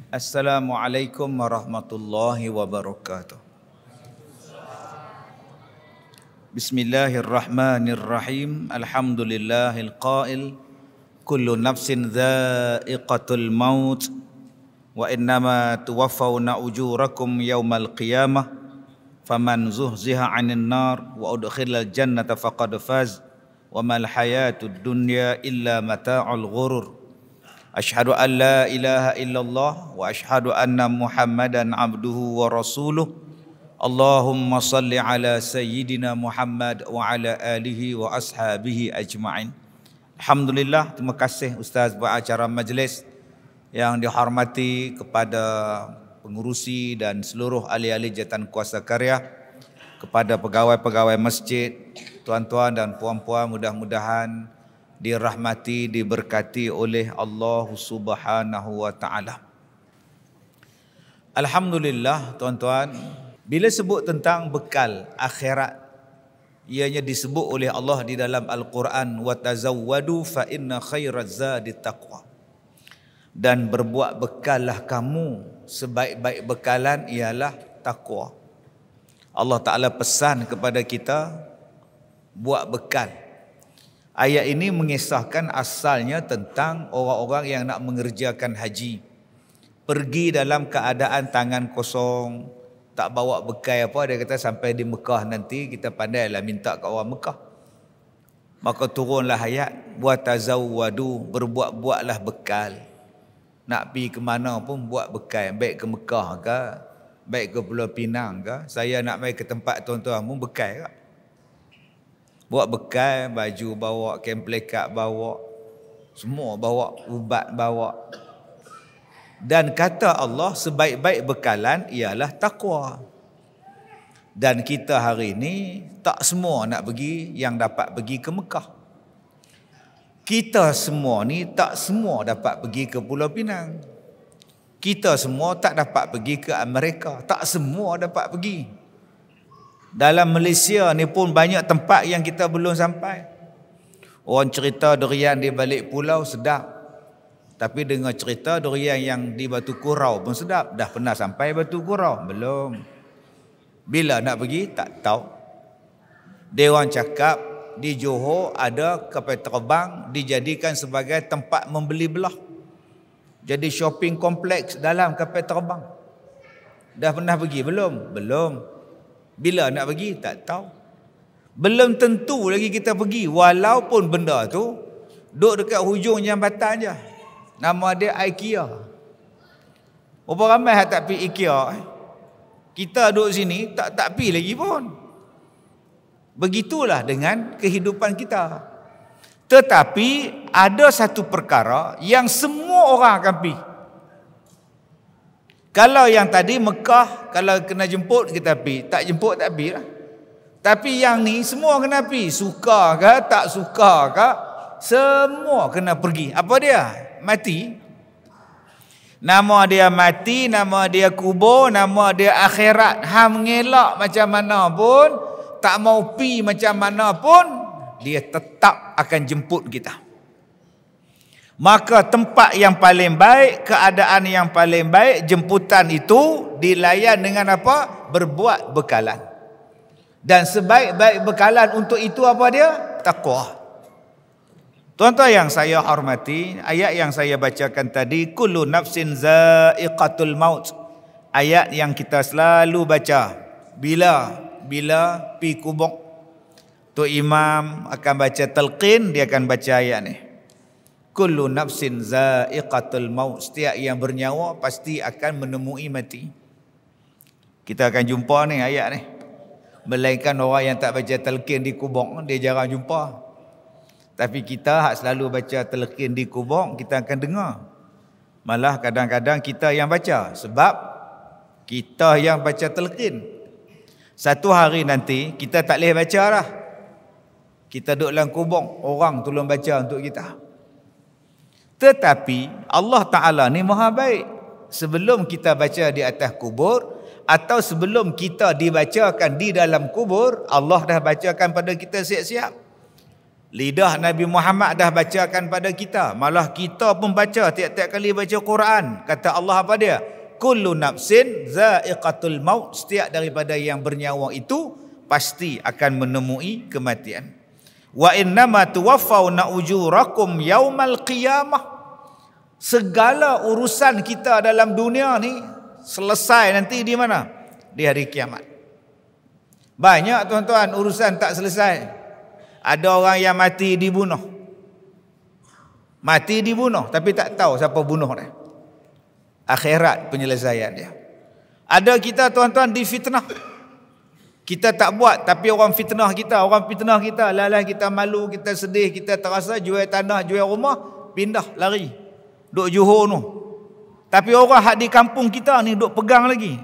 Assalamualaikum warahmatullahi wabarakatuh. Bismillahirrahmanirrahim. Alhamdulillahil qail kullu nafsin dha'iqatul maut wa innama tuwaffawna ujurakum yawmal qiyamah faman zuhziha 'anil nar wa udkhilal jannata faqad faz wa mal hayatud dunya illa mata'ul ghurur. Asyhadu an la ilaha illallah wa asyhadu anna Muhammadan abduhu wa rasuluh. Allahumma salli ala sayyidina Muhammad wa ala alihi wa ashabihi ajma'in. Alhamdulillah, terima kasih Ustaz pengacara majlis yang dihormati, kepada pengurusi dan seluruh ahli-ahli jawatan kuasa karya, kepada pegawai-pegawai masjid, tuan-tuan dan puan-puan, mudah-mudahan dirahmati, diberkati oleh Allah Subhanahu wa taala. Alhamdulillah tuan-tuan, bila sebut tentang bekal akhirat, ianya disebut oleh Allah di dalam Al-Quran, wa tazawwadu fa inna khairaz zadi taqwa. Dan berbuat bekallah kamu, sebaik-baik bekalan ialah takwa. Allah Taala pesan kepada kita buat bekal. Ayat ini mengisahkan asalnya tentang orang-orang yang nak mengerjakan haji. Pergi dalam keadaan tangan kosong, tak bawa bekal apa. Dia kata sampai di Mekah nanti kita pandailah minta ke orang Mekah. Maka turunlah ayat, wa tazawwadu, berbuat-buatlah bekal. Nak pergi ke mana pun buat bekal. Baik ke Mekah ke, baik ke Pulau Pinang ke. Saya nak mai ke tempat tuan-tuan pun bekal ke. Buat bekal, baju bawa, kain pelekat bawa, semua bawa, ubat bawa. Dan kata Allah, sebaik-baik bekalan ialah takwa. Dan kita hari ini tak semua nak pergi yang dapat pergi ke Mekah. Kita semua ni tak semua dapat pergi ke Pulau Pinang. Kita semua tak dapat pergi ke Amerika. Tak semua dapat pergi. Dalam Malaysia ni pun banyak tempat yang kita belum sampai. Orang cerita durian di balik pulau sedap. Tapi dengar cerita durian yang di Batu Kurau pun sedap. Dah pernah sampai Batu Kurau? Belum. Bila nak pergi? Tak tahu. Dia orang cakap di Johor ada kapal terbang dijadikan sebagai tempat membeli belah. Jadi shopping kompleks dalam kapal terbang. Dah pernah pergi? Belum? Belum. Bila nak pergi? Tak tahu. Belum tentu lagi kita pergi. Walaupun benda tu duduk dekat hujung jambatan je. Nama dia IKEA. Berapa ramai yang tak pergi IKEA? Kita duduk sini tak pergi lagi pun. Begitulah dengan kehidupan kita. Tetapi ada satu perkara yang semua orang akan pergi. Kalau yang tadi Mekah, kalau kena jemput kita pergi, tak jemput tak pergi lah. Tapi yang ni semua kena pergi, suka ke tak suka ke, semua kena pergi. Apa dia? Mati. Nama dia mati, nama dia kubur, nama dia akhirat. Hang mengelak macam mana pun, tak mau pergi macam mana pun, dia tetap akan jemput kita. Maka tempat yang paling baik, keadaan yang paling baik, jemputan itu dilayan dengan apa? Berbuat bekalan. Dan sebaik-baik bekalan untuk itu apa dia? Taqwa. Tuan-tuan yang saya hormati, ayat yang saya bacakan tadi, kullu nafsin za'iqatul maut. Ayat yang kita selalu baca. Bila pi kubur. Tok Imam akan baca talqin, dia akan baca ayat ni. Kullu nafsin za'iqatul maut. Setiap yang bernyawa pasti akan menemui mati. Kita akan jumpa ni ayat ni. Melainkan orang yang tak baca talqin di kubur, dia jarang jumpa. Tapi kita hak selalu baca talqin di kubur, kita akan dengar. Malah kadang-kadang kita yang baca. Sebab kita yang baca talqin. Satu hari nanti kita tak boleh baca lah. Kita duduk dalam kubur, orang tolong baca untuk kita. Tetapi Allah Ta'ala ni maha baik. Sebelum kita baca di atas kubur, atau sebelum kita dibacakan di dalam kubur, Allah dah bacakan pada kita siap-siap. Lidah Nabi Muhammad dah bacakan pada kita. Malah kita pun baca tiap-tiap kali baca Quran. Kata Allah apa dia? Kullu nafsin za'iqatul maut. Setiap daripada yang bernyawa itu pasti akan menemui kematian. Wa innama tuwaffawna ujurakum yaumal qiyamah. Segala urusan kita dalam dunia ni selesai nanti di mana? Di hari kiamat. Banyak tuan-tuan urusan tak selesai. Ada orang yang mati dibunuh. Mati dibunuh tapi tak tahu siapa bunuh dia. Akhirat penyelesaian dia. Ada kita tuan-tuan difitnah. Kita tak buat tapi orang fitnah kita. Orang fitnah kita. Lalah kita malu, kita sedih, kita terasa jual tanah, jual rumah, pindah, lari. Duk Johor tu. Tapi orang hak di kampung kita ni duk pegang lagi.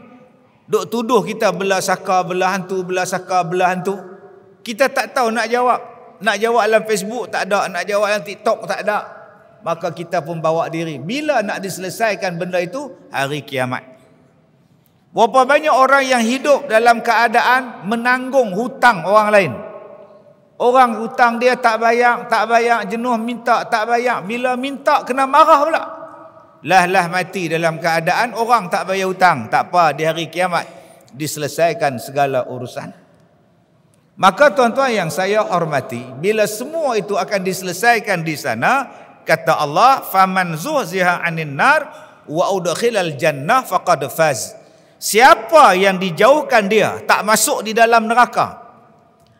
Duk tuduh kita belah saka, belah hantu, belah saka, belah hantu. Kita tak tahu nak jawab. Nak jawab dalam Facebook tak ada, nak jawab dalam TikTok tak ada. Maka kita pun bawa diri. Bila nak diselesaikan benda itu? Hari kiamat. Berapa banyak orang yang hidup dalam keadaan menanggung hutang orang lain. Orang hutang dia tak bayar, jenuh minta, tak bayar. Bila minta kena marah pula. Lah mati dalam keadaan orang tak bayar hutang. Tak apa, di hari kiamat diselesaikan segala urusan. Maka tuan-tuan yang saya hormati, bila semua itu akan diselesaikan di sana, kata Allah, faman zuhziha 'anil nar wa udkhilal jannah faqad faz. Siapa yang dijauhkan dia, tak masuk di dalam neraka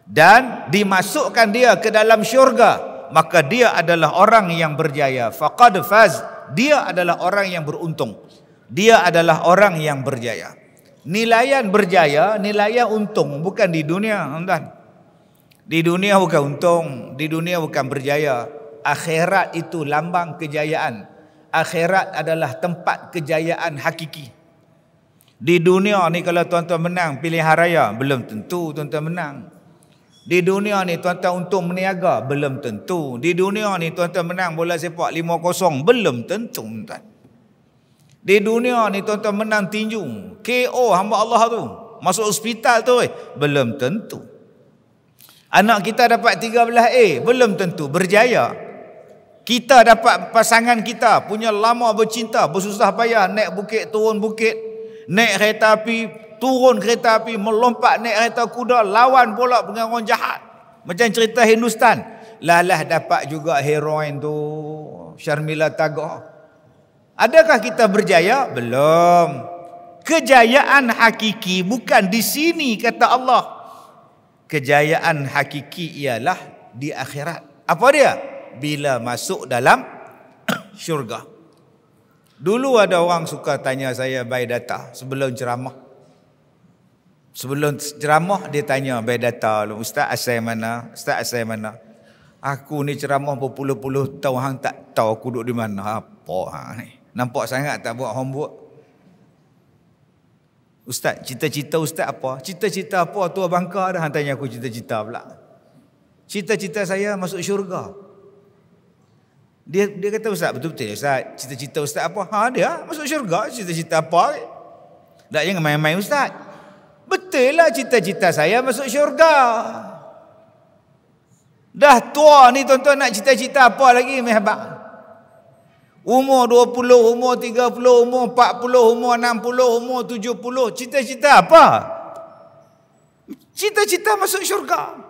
dan dimasukkan dia ke dalam syurga, maka dia adalah orang yang berjaya. Faqad faz, dia adalah orang yang beruntung. Dia adalah orang yang berjaya. Nilaian berjaya, nilaian untung, bukan di dunia, tuan-tuan. Di dunia bukan untung, di dunia bukan berjaya. Akhirat itu lambang kejayaan. Akhirat adalah tempat kejayaan hakiki. Di dunia ni kalau tuan-tuan menang pilihan raya, belum tentu tuan-tuan menang. Di dunia ni tuan-tuan untung meniaga, belum tentu. Di dunia ni tuan-tuan menang bola sepak 5-0, belum tentu, tuan-tuan. Di dunia ni tuan-tuan menang tinju, KO hamba Allah tu, masuk hospital tu, belum tentu. Anak kita dapat 13A, belum tentu berjaya. Kita dapat pasangan kita punya lama bercinta, bersusah payah naik bukit, turun bukit, naik kereta api, turun kereta api, melompat naik kereta kuda, lawan pula dengan orang jahat. Macam cerita Hindustan. Lalah dapat juga heroin tu, Sharmila Tagore. Adakah kita berjaya? Belum. Kejayaan hakiki bukan di sini, kata Allah. Kejayaan hakiki ialah di akhirat. Apa dia? Bila masuk dalam syurga. Dulu ada orang suka tanya saya by data sebelum ceramah. Sebelum ceramah dia tanya by data, Ustaz asal mana? Ustaz asal mana? Aku ni ceramah berpuluh-puluh tahun, hang tak tahu aku duduk di mana. Apa hang ni? Nampak sangat tak buat homework. Ustaz, cita-cita Ustaz apa? Cita-cita apa? Tua bangka dah hang tanya aku cita-cita pula. Cita-cita saya masuk syurga. Dia kata, Ustaz, betul-betul Ustaz, cita-cita Ustaz apa? Dia masuk syurga, cita-cita apa? Tak jangan main-main Ustaz. Betul lah cita-cita saya masuk syurga. Dah tua ni tuan-tuan nak cita-cita apa lagi mehbak? Umur 20, umur 30, umur 40, umur 60, umur 70. Cita-cita apa? Cita-cita masuk syurga.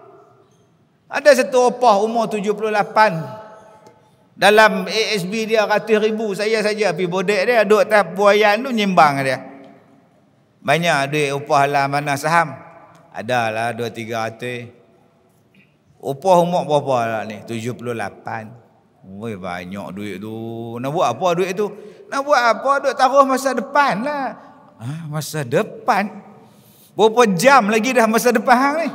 Ada satu opah umur 78. Dalam ASB dia ratus ribu. Saya saja pergi bodek dia. Duduk atas buayan tu nyimbang dia. Banyak duit opah lah, mana saham. Adalah 2-3 ratus. Opah umur berapa lah ni? 78. Oi, banyak duit tu. Nak buat apa duit tu? Nak buat apa? Duk taruh masa depan lah. Masa depan? Berapa jam lagi dah masa depan hang ni?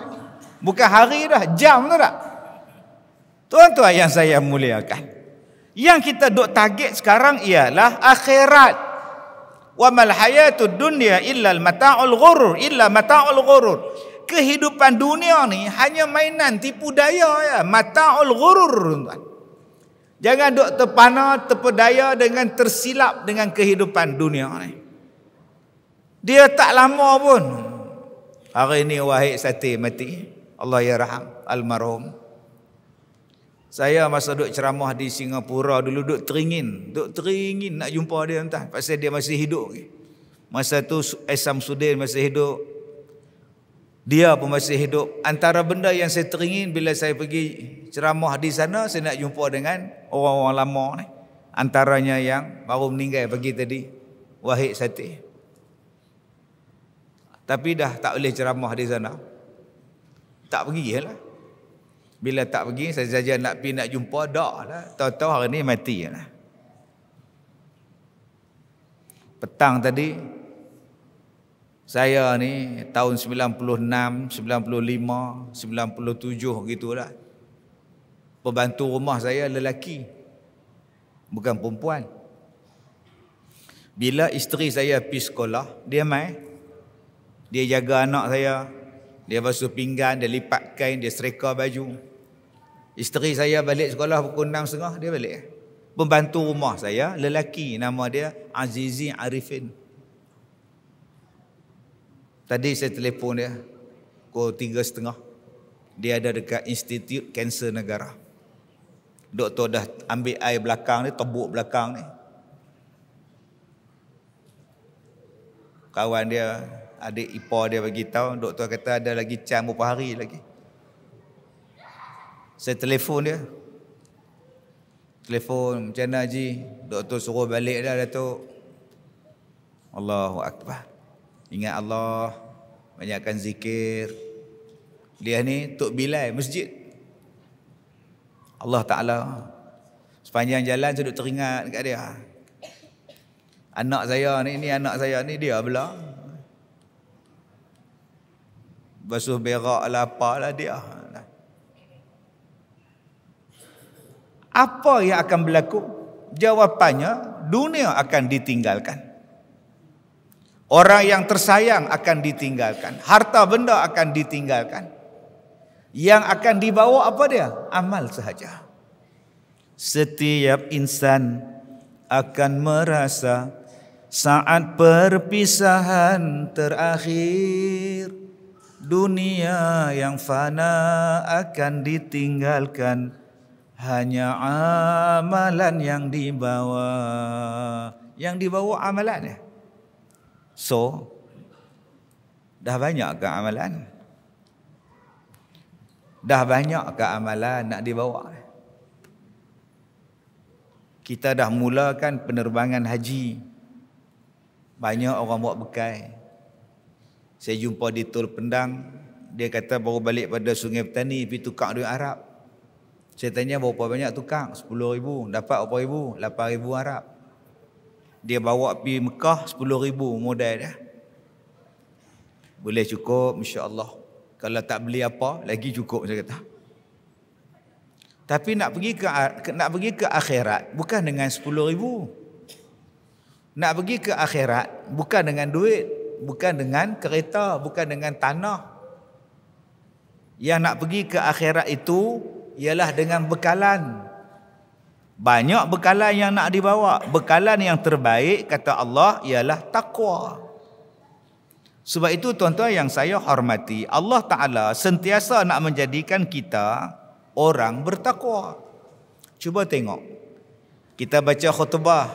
Bukan hari dah, jam tu tak? Tuan-tuan yang saya muliakan, yang kita duk target sekarang ialah akhirat. Wa mal hayatud dunya illa mata'ul ghurur, illa mata'ul ghurur. Kehidupan dunia ni hanya mainan tipu daya ya, mata'ul ghurur, tuan. Jangan duk terpana, terpedaya dengan tersilap dengan kehidupan dunia ni. Dia tak lama pun. Hari ni Wahid Sati mati. Allah yarham almarhum. Saya masa duduk ceramah di Singapura dulu duduk teringin nak jumpa dia entah pasal dia masih hidup. Masa tu Samsudin masih hidup. Dia pun masih hidup. Antara benda yang saya teringin bila saya pergi ceramah di sana, saya nak jumpa dengan orang-orang lama ni. Antaranya yang baru meninggal pagi tadi, Wahid Satih. Tapi dah tak boleh ceramah di sana. Tak pergi lah. Bila tak pergi, saya saja nak pergi nak jumpa, dak lah. Tahu-tahu hari ni mati lah. Petang tadi, saya ni tahun 96, 95, 97 gitulah. Pembantu rumah saya lelaki, bukan perempuan. Bila isteri saya pergi sekolah, dia mai. Dia jaga anak saya. Dia basuh pinggan, dia lipat kain, dia sereka baju. Isteri saya balik sekolah pukul 6.30, dia balik. Pembantu rumah saya lelaki, nama dia Azizi Arifin. Tadi saya telefon dia pukul 3.30. Dia ada dekat Institut Kanser Negara. Doktor dah ambil air belakang ni, tebuk belakang ni. Kawan dia, adik ipar dia bagi tahu, doktor kata ada lagi cam beberapa hari lagi. Saya telefon dia. Telefon, macam mana Haji? Doktor suruh balik dah Datuk. Allahu Akbar. Ingat Allah, banyakkan zikir. Dia ni Tok Bilal masjid. Allah Ta'ala. Sepanjang jalan saya duduk teringat dekat dia. Anak saya ni dia pula. Basuh berak lah apalah dia. Apa yang akan berlaku? Jawapannya, dunia akan ditinggalkan. Orang yang tersayang akan ditinggalkan. Harta benda akan ditinggalkan. Yang akan dibawa apa dia? Amal sahaja. Setiap insan akan merasa saat perpisahan terakhir. Dunia yang fana akan ditinggalkan. Hanya amalan yang dibawa. Yang dibawa amalan. So, dah banyak ke amalan? Dah banyak ke amalan nak dibawa? Kita dah mulakan penerbangan haji. Banyak orang bawa bekal. Saya jumpa di Tol Pendang. Dia kata baru balik pada Sungai Petani pergi tukar duit Arab. Saya tanya berapa banyak tukang? 10,000. Dapat berapa ribu? 8,000 Arab. Dia bawa pergi Mekah 10,000 modal dia. Boleh cukup insya-Allah. Kalau tak beli apa lagi cukup saya kata. Tapi nak pergi ke akhirat bukan dengan 10,000. Nak pergi ke akhirat bukan dengan duit, bukan dengan kereta, bukan dengan tanah. Yang nak pergi ke akhirat itu ialah dengan bekalan. Banyak bekalan yang nak dibawa. Bekalan yang terbaik kata Allah ialah takwa. Sebab itu tuan-tuan yang saya hormati, Allah Ta'ala sentiasa nak menjadikan kita orang bertakwa. Cuba tengok. Kita baca khutbah.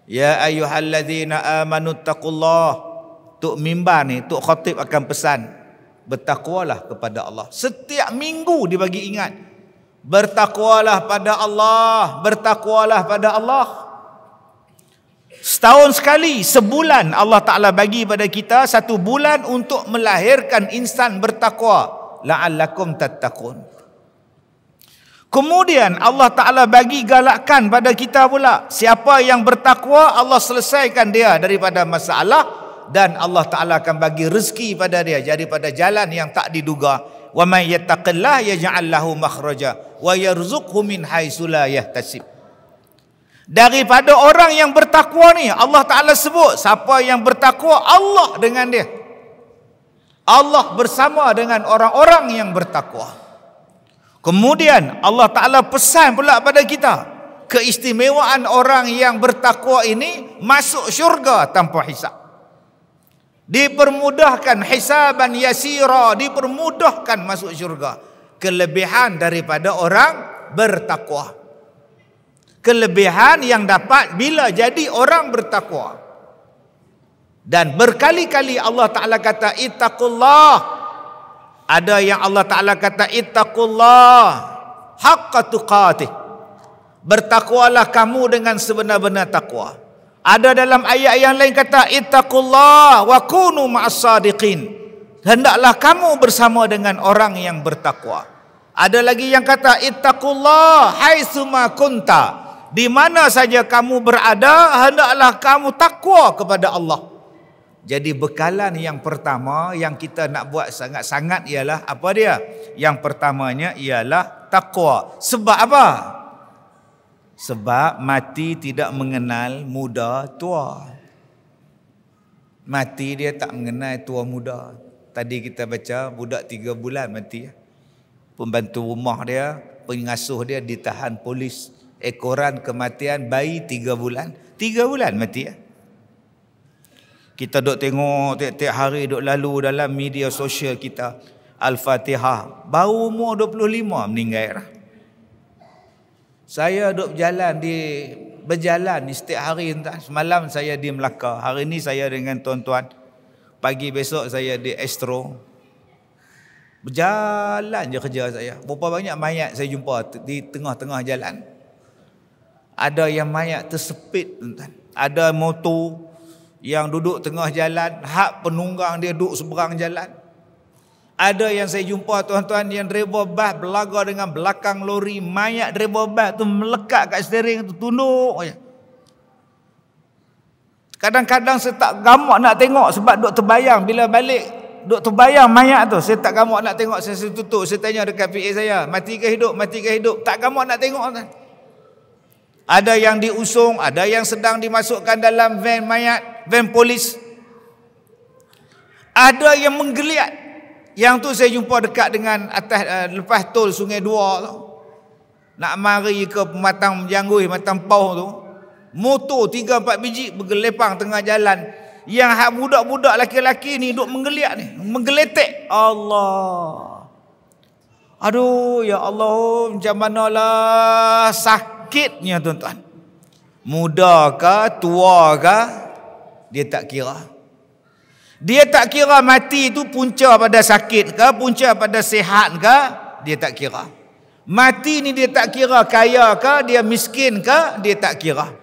Ya ayyuhalladzina amanu taqullah. Tok mimbar ni, tok khatib akan pesan. Bertakwalah kepada Allah. Setiap minggu dibagi ingat. Bertakwalah pada Allah. Bertakwalah pada Allah. Setahun sekali, sebulan Allah Ta'ala bagi pada kita satu bulan untuk melahirkan insan bertakwa. La'allakum tattaqun. Kemudian Allah Ta'ala bagi galakkan pada kita pula. Siapa yang bertakwa, Allah selesaikan dia daripada masalah. Dan Allah Ta'ala akan bagi rezeki pada dia daripada jalan yang tak diduga. Wa may yattaqillah yaj'al lahu makhraja wa yarzuqhu min haitsu la yahtasib. Daripada orang yang bertakwa ni Allah Ta'ala sebut siapa yang bertakwa, Allah dengan dia. Allah bersama dengan orang-orang yang bertakwa. Kemudian Allah Ta'ala pesan pula pada kita keistimewaan orang yang bertakwa ini masuk syurga tanpa hisab. Dipermudahkan hisaban yasira, dipermudahkan masuk syurga. kelebihan daripada orang bertakwa. Kelebihan yang dapat bila jadi orang bertakwa. Dan berkali-kali Allah Ta'ala kata ittaqullah. Ada yang Allah Ta'ala kata ittaqullah haqqa tuqatih. Bertakwalah kamu dengan sebenar-benar takwa. Ada dalam ayat yang lain kata ittaqullah wa kunu ma'as sadiqin. Hendaklah kamu bersama dengan orang yang bertakwa. Ada lagi yang kata ittaqullah haitsuma kunta. Di mana saja kamu berada, hendaklah kamu takwa kepada Allah. Jadi bekalan yang pertama yang kita nak buat sangat-sangat ialah apa dia? Yang pertamanya ialah takwa. Sebab apa? Sebab mati tidak mengenal muda tua. Mati dia tak mengenal tua muda. Tadi kita baca budak 3 bulan mati. Pembantu rumah dia, pengasuh dia ditahan polis. Ekoran kematian bayi 3 bulan. 3 bulan mati. Kita duk tengok tiap-tiap hari duk lalu dalam media sosial kita. Al-Fatihah. Baru umur 25 meninggal. Saya duk berjalan setiap hari. Semalam saya di Melaka. Hari ni saya dengan tuan-tuan. Pagi besok saya di Astro. Berjalan je kerja saya. Berapa banyak mayat saya jumpa di tengah-tengah jalan. Ada yang mayat tersepit. Ada motor yang duduk tengah jalan. Hak penunggang dia duduk seberang jalan. Ada yang saya jumpa tuan-tuan yang driver bas berlaga dengan belakang lori. Mayat driver bas tu melekat kat steering tu, tunduk aja. Kadang-kadang saya tak gamak nak tengok sebab duk terbayang. Bila balik duk terbayang mayat tu, saya tak gamak nak tengok. Saya tutup, saya tanya dekat PA saya, mati ke hidup, mati ke hidup. Tak gamak nak tengok kan. Ada yang diusung, ada yang sedang dimasukkan dalam van mayat, van polis. Ada yang menggeliat. Yang tu saya jumpa dekat dengan atas lepas tol Sungai Dua tu. Nak mari ke Matang Menjanggui, Matang Pauh tu. Motor 3-4 biji bergelepang tengah jalan. Yang hak budak-budak laki-laki ni duk menggeliat ni, menggeletek. Allah. Aduh ya Allah, macam manalah sakitnya tuan-tuan. Muda ke, tua ke, dia tak kira. Dia tak kira mati itu punca pada sakit ke, punca pada sihat ke, dia tak kira. Mati ni dia tak kira kaya ke, dia miskin ke, dia tak kira.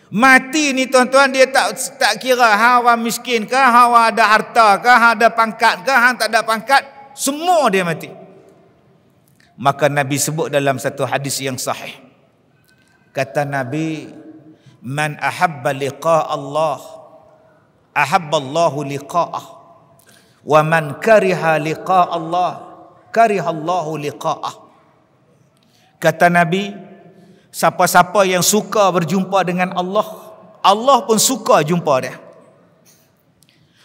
Mati ni tuan-tuan dia tak kira hawa miskin ke, hawa ada harta ke, ada pangkat ke, hang tak ada pangkat, semua dia mati. Maka Nabi sebut dalam satu hadis yang sahih. Kata Nabi, man ahabba liqa Allah ahabballahu liqa'ah wa man kariha liqa' Allah karihallahu liqa'ah. Kata Nabi, siapa-siapa yang suka berjumpa dengan Allah, Allah pun suka jumpa dia.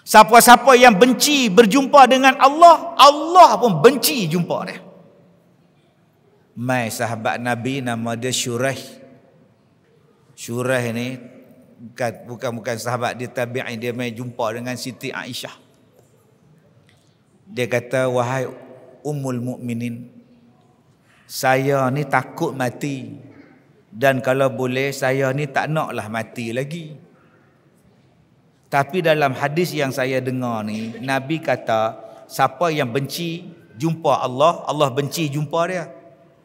Siapa-siapa yang benci berjumpa dengan Allah, Allah pun benci jumpa dia. Mai sahabat Nabi nama dia Syuraih. Syuraih ni bukan sahabat dia, tabi'in. Dia mai jumpa dengan Siti Aisyah. Dia kata, wahai Ummul Mukminin, saya ni takut mati, dan kalau boleh saya ni tak naklah mati lagi. Tapi dalam hadis yang saya dengar ni, Nabi kata siapa yang benci jumpa Allah, Allah benci jumpa dia.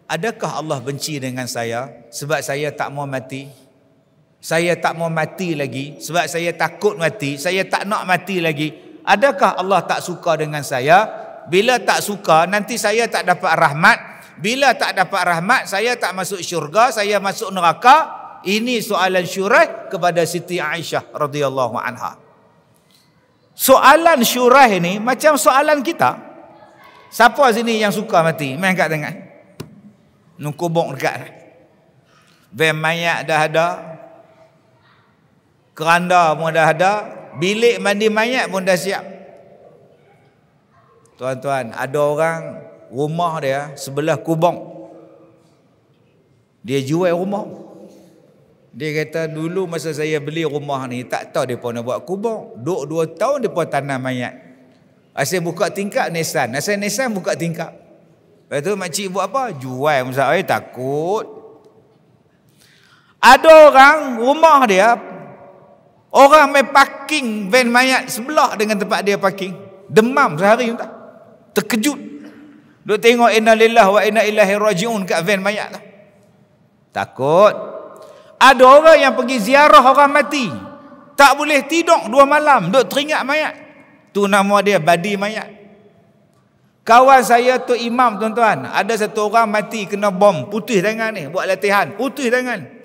Adakah Allah benci dengan saya sebab saya tak mau mati? Saya tak mau mati lagi sebab saya takut mati, saya tak nak mati lagi. Adakah Allah tak suka dengan saya? Bila tak suka, nanti saya tak dapat rahmat. Bila tak dapat rahmat, saya tak masuk syurga, saya masuk neraka. Ini soalan Syuraih kepada Siti Aisyah radhiyallahu anha. Soalan Syuraih ini macam soalan kita. Siapa sini yang suka mati? Main kat tangan. Nukubok dekat. Van mayat dah ada. Keranda pun dah ada, bilik mandi mayat pun dah siap. Tuan-tuan, ada orang rumah dia sebelah kubur. Dia jual rumah. Dia kata dulu masa saya beli rumah ni tak tahu depa nak buat kubur. Duk 2 tahun depa tanam mayat. Asal buka tingkap Nissan, asal Nissan buka tingkap. Lepas tu makcik buat apa? Jual Ustaz. Takut. Ada orang rumah dia, orang main parking van mayat sebelah dengan tempat dia parking. Demam sehari Ustaz. Terkejut. Duk tengok inna lillahi wa inna ilaihi raji'un kat van mayat tu. Takut. Ada orang yang pergi ziarah orang mati. Tak boleh tidur 2 malam. Duk teringat mayat. Tu nama dia badi mayat. Kawan saya tu imam tuan-tuan. Ada satu orang mati kena bom. Putih tangan ni. Buat latihan. Putih tangan.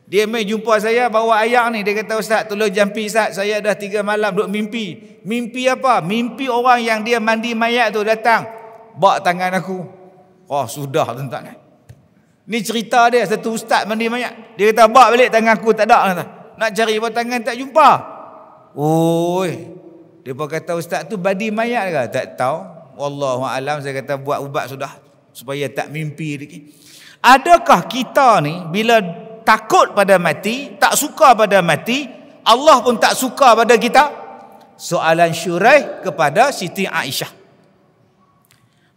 Dia main jumpa saya bawa ayak ni. Dia kata, Ustaz tolong jampi Ustaz. Saya dah 3 malam duk mimpi. Mimpi apa? Mimpi orang yang dia mandi mayat tu datang. Bawa tangan aku. Oh sudah tuan-tuan. Ni cerita dia. Satu ustaz mandi mayat. Dia kata bawa balik tangan aku. Tak ada. Nak cari bawa tangan tak jumpa. Oi. Dia pun kata ustaz tu badi mayat ke? Tak tahu. Wallahualam. Saya kata buat ubat sudah. Supaya tak mimpi lagi. Adakah kita ni bila takut pada mati, tak suka pada mati, Allah pun tak suka pada kita? Soalan Syuraih kepada Siti Aisyah.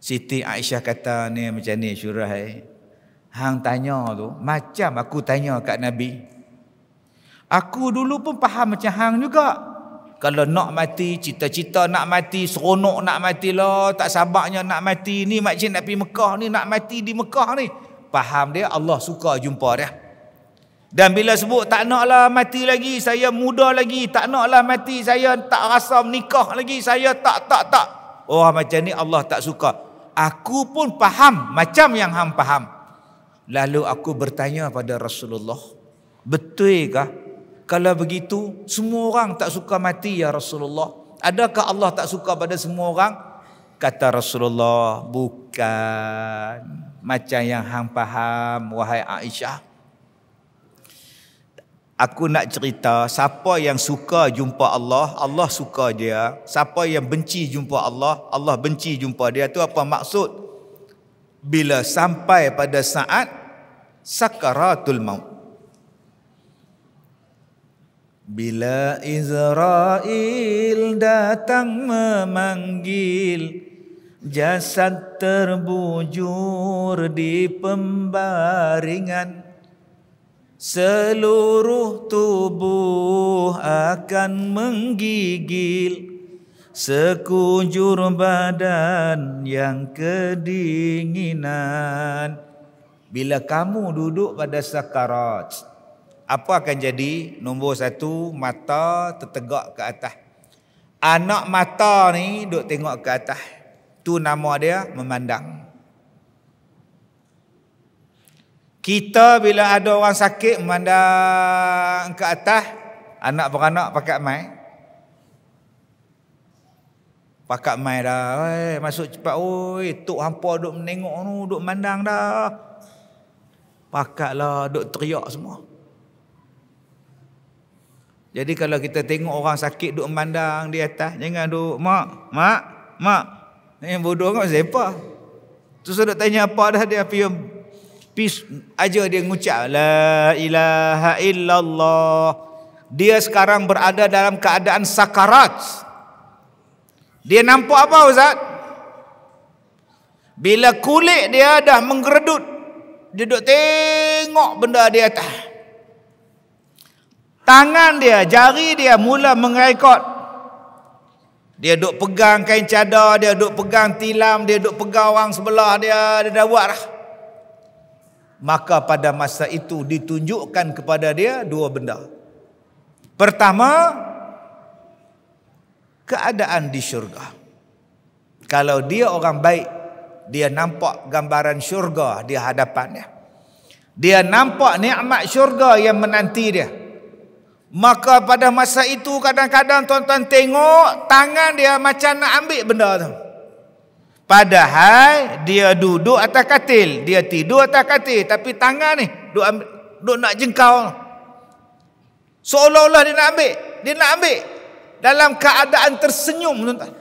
Siti Aisyah kata ni macam ni Syuraih. Hang tanya tu macam aku tanya kat Nabi. Aku dulu pun faham macam hang juga. Kalau nak mati, cita-cita nak mati, seronok nak mati lah, tak sabarnya nak mati. Ni makcik nak pergi Mekah ni, nak mati di Mekah ni. Faham dia, Allah suka jumpa dia. Dan bila sebut tak naklah mati lagi, saya muda lagi, tak naklah mati, saya tak rasa menikah lagi, saya tak. Orang macam ni Allah tak suka. Aku pun faham macam yang hang faham. Lalu aku bertanya pada Rasulullah, betulkah kalau begitu semua orang tak suka mati ya Rasulullah? Adakah Allah tak suka pada semua orang? Kata Rasulullah, bukan macam yang hang faham wahai Aisyah. Aku nak cerita, siapa yang suka jumpa Allah, Allah suka dia. Siapa yang benci jumpa Allah, Allah benci jumpa dia. Itu apa maksud? Bila sampai pada saat sakaratul maut. Bila Israel datang memanggil, jasad terbujur di pembaringan, seluruh tubuh akan menggigil, sekujur badan yang kedinginan. Bila kamu duduk pada sakarat, apa akan jadi? Nombor 1, mata tertegak ke atas. Anak mata ni duk tengok ke atas. Tu nama dia memandang. Kita bila ada orang sakit memandang ke atas, anak beranak pakat mai. Pakat mai dah. Masuk cepat. Oi, tok hampa duk menengok tu, duk mandang dah. Pakatlah duk teriak semua. Jadi kalau kita tengok orang sakit duk memandang di atas, jangan duk mak. Ni bodoh kan siapa? Terus duk tanya apa dah, dia pergi aja dia ngucap la ilaha illallah. Dia sekarang berada dalam keadaan sakarat. Dia nampak apa Ustaz? Bila kulit dia dah menggeredut, dia duk tengok benda di atas. Tangan dia, jari dia mula mengerekot. Dia duk pegang kain cadar, dia duk pegang tilam, dia duk pegang orang sebelah dia dah buat dah. Maka pada masa itu ditunjukkan kepada dia 2 benda. Pertama, keadaan di syurga. Kalau dia orang baik, dia nampak gambaran syurga di hadapannya. Dia nampak nikmat syurga yang menanti dia. Maka pada masa itu kadang-kadang tuan-tuan tengok tangan dia macam nak ambil benda tu. Padahal dia duduk atas katil, dia tidur atas katil, tapi tangan ni duk nak jengkau. Seolah-olah dia nak ambil dalam keadaan tersenyum tuan-tuan.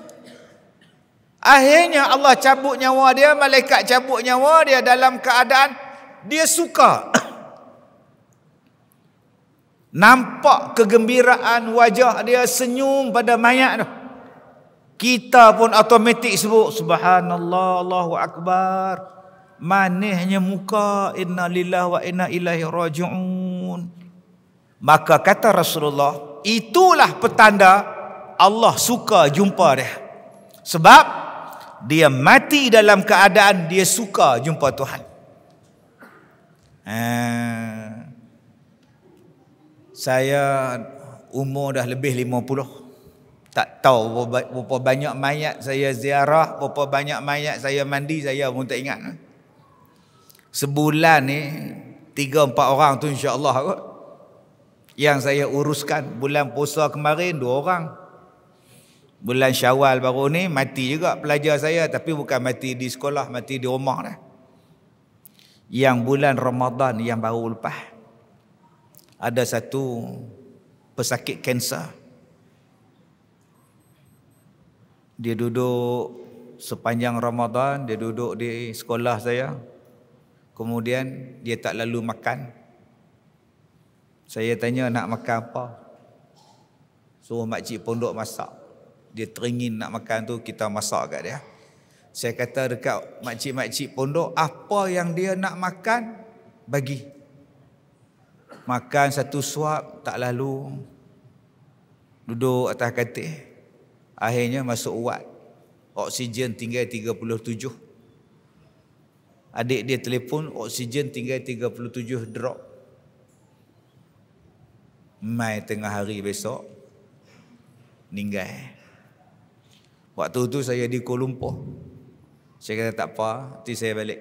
Akhirnya Allah cabut nyawa dia, malaikat cabut nyawa dia dalam keadaan dia suka. Nampak kegembiraan wajah dia, senyum pada mayat tu. Kita pun automatik sebut subhanallah, Allahu akbar. Manisnya muka, inna lillahi wa inna ilaihi raji'un. Maka kata Rasulullah, itulah petanda Allah suka jumpa dia. Sebab dia mati dalam keadaan dia suka jumpa Tuhan. Saya umur dah lebih 50. Tak tahu berapa banyak mayat saya ziarah, berapa banyak mayat saya mandi, saya pun tak ingat. Sebulan ni 3-4 orang tu insya-Allah kot. Yang saya uruskan. Bulan puasa kemarin 2 orang. Bulan Syawal baru ni mati juga pelajar saya, tapi bukan mati di sekolah, mati di rumah dah. Yang bulan Ramadan yang baru lepas, ada satu pesakit kanser. Dia duduk sepanjang Ramadan, dia duduk di sekolah saya. Kemudian dia tak lalu makan. Saya tanya nak makan apa? Suruh makcik pondok masak. Dia teringin nak makan tu, kita masak kat dia. Saya kata dekat makcik-makcik pondok, apa yang dia nak makan, bagi. Makan satu suap, tak lalu. Duduk atas katil. Akhirnya masuk uat. Oksigen tinggal 37. Adik dia telefon, oksigen tinggal 37 drop. Mai tengah hari besok, meninggal. Waktu tu saya di Kuala Lumpur. Saya kata tak apa, nanti saya balik.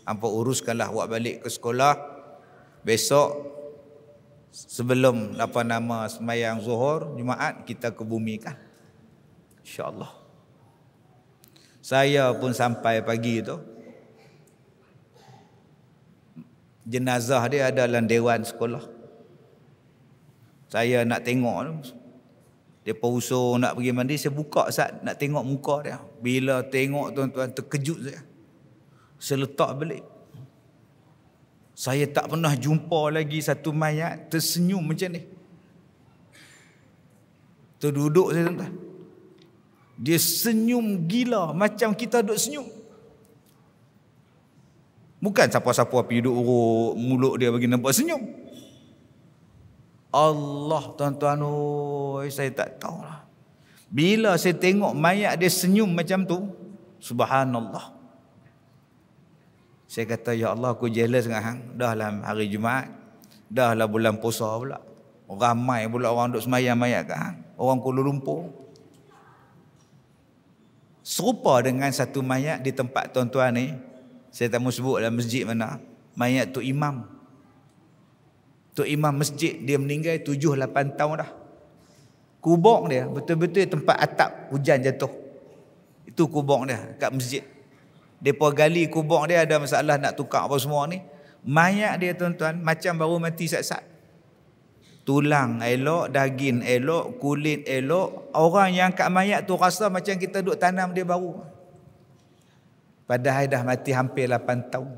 Hampa uruskanlah awak balik ke sekolah. Besok sebelum semayang Zuhur, Jumaat, kita kebumikan. InsyaAllah. Saya pun sampai pagi tu, jenazah dia ada dalam dewan sekolah. Saya nak tengok, dia usul nak pergi mandi, saya buka saat nak tengok muka dia. Bila tengok tuan-tuan, terkejut saya. Saya letak balik. Saya tak pernah jumpa lagi satu mayat tersenyum macam ni. Terduduk saya tuan-tuan. Dia senyum gila macam kita duduk senyum. Bukan siapa-siapa pergi duduk urut mulut dia bagi nampak senyum. Allah tuan-tuan, saya tak tahulah. Bila saya tengok mayat dia senyum macam tu, subhanallah. Saya kata, ya Allah, aku jealous dengan hang. Dah lah hari Jumaat, dah lah bulan puasa pula. Ramai pula orang duk semayang mayat kat hang. Orang Kuala Lumpur. Serupa dengan satu mayat di tempat tuan-tuan ni. Saya tak mau sebut dalam masjid mana. Mayat Tok Imam. Tok Imam masjid, dia meninggal 7-8 tahun dah. Kubur dia betul-betul tempat atap hujan jatuh. Itu kubur dia kat masjid. Depa gali kubur dia, ada masalah nak tukar apa semua ni. Mayat dia tuan-tuan macam baru mati sat-sat. Tulang elok, daging elok, kulit elok. Orang yang kat mayat tu rasa macam kita duk tanam dia baru. Padahal dah mati hampir 8 tahun.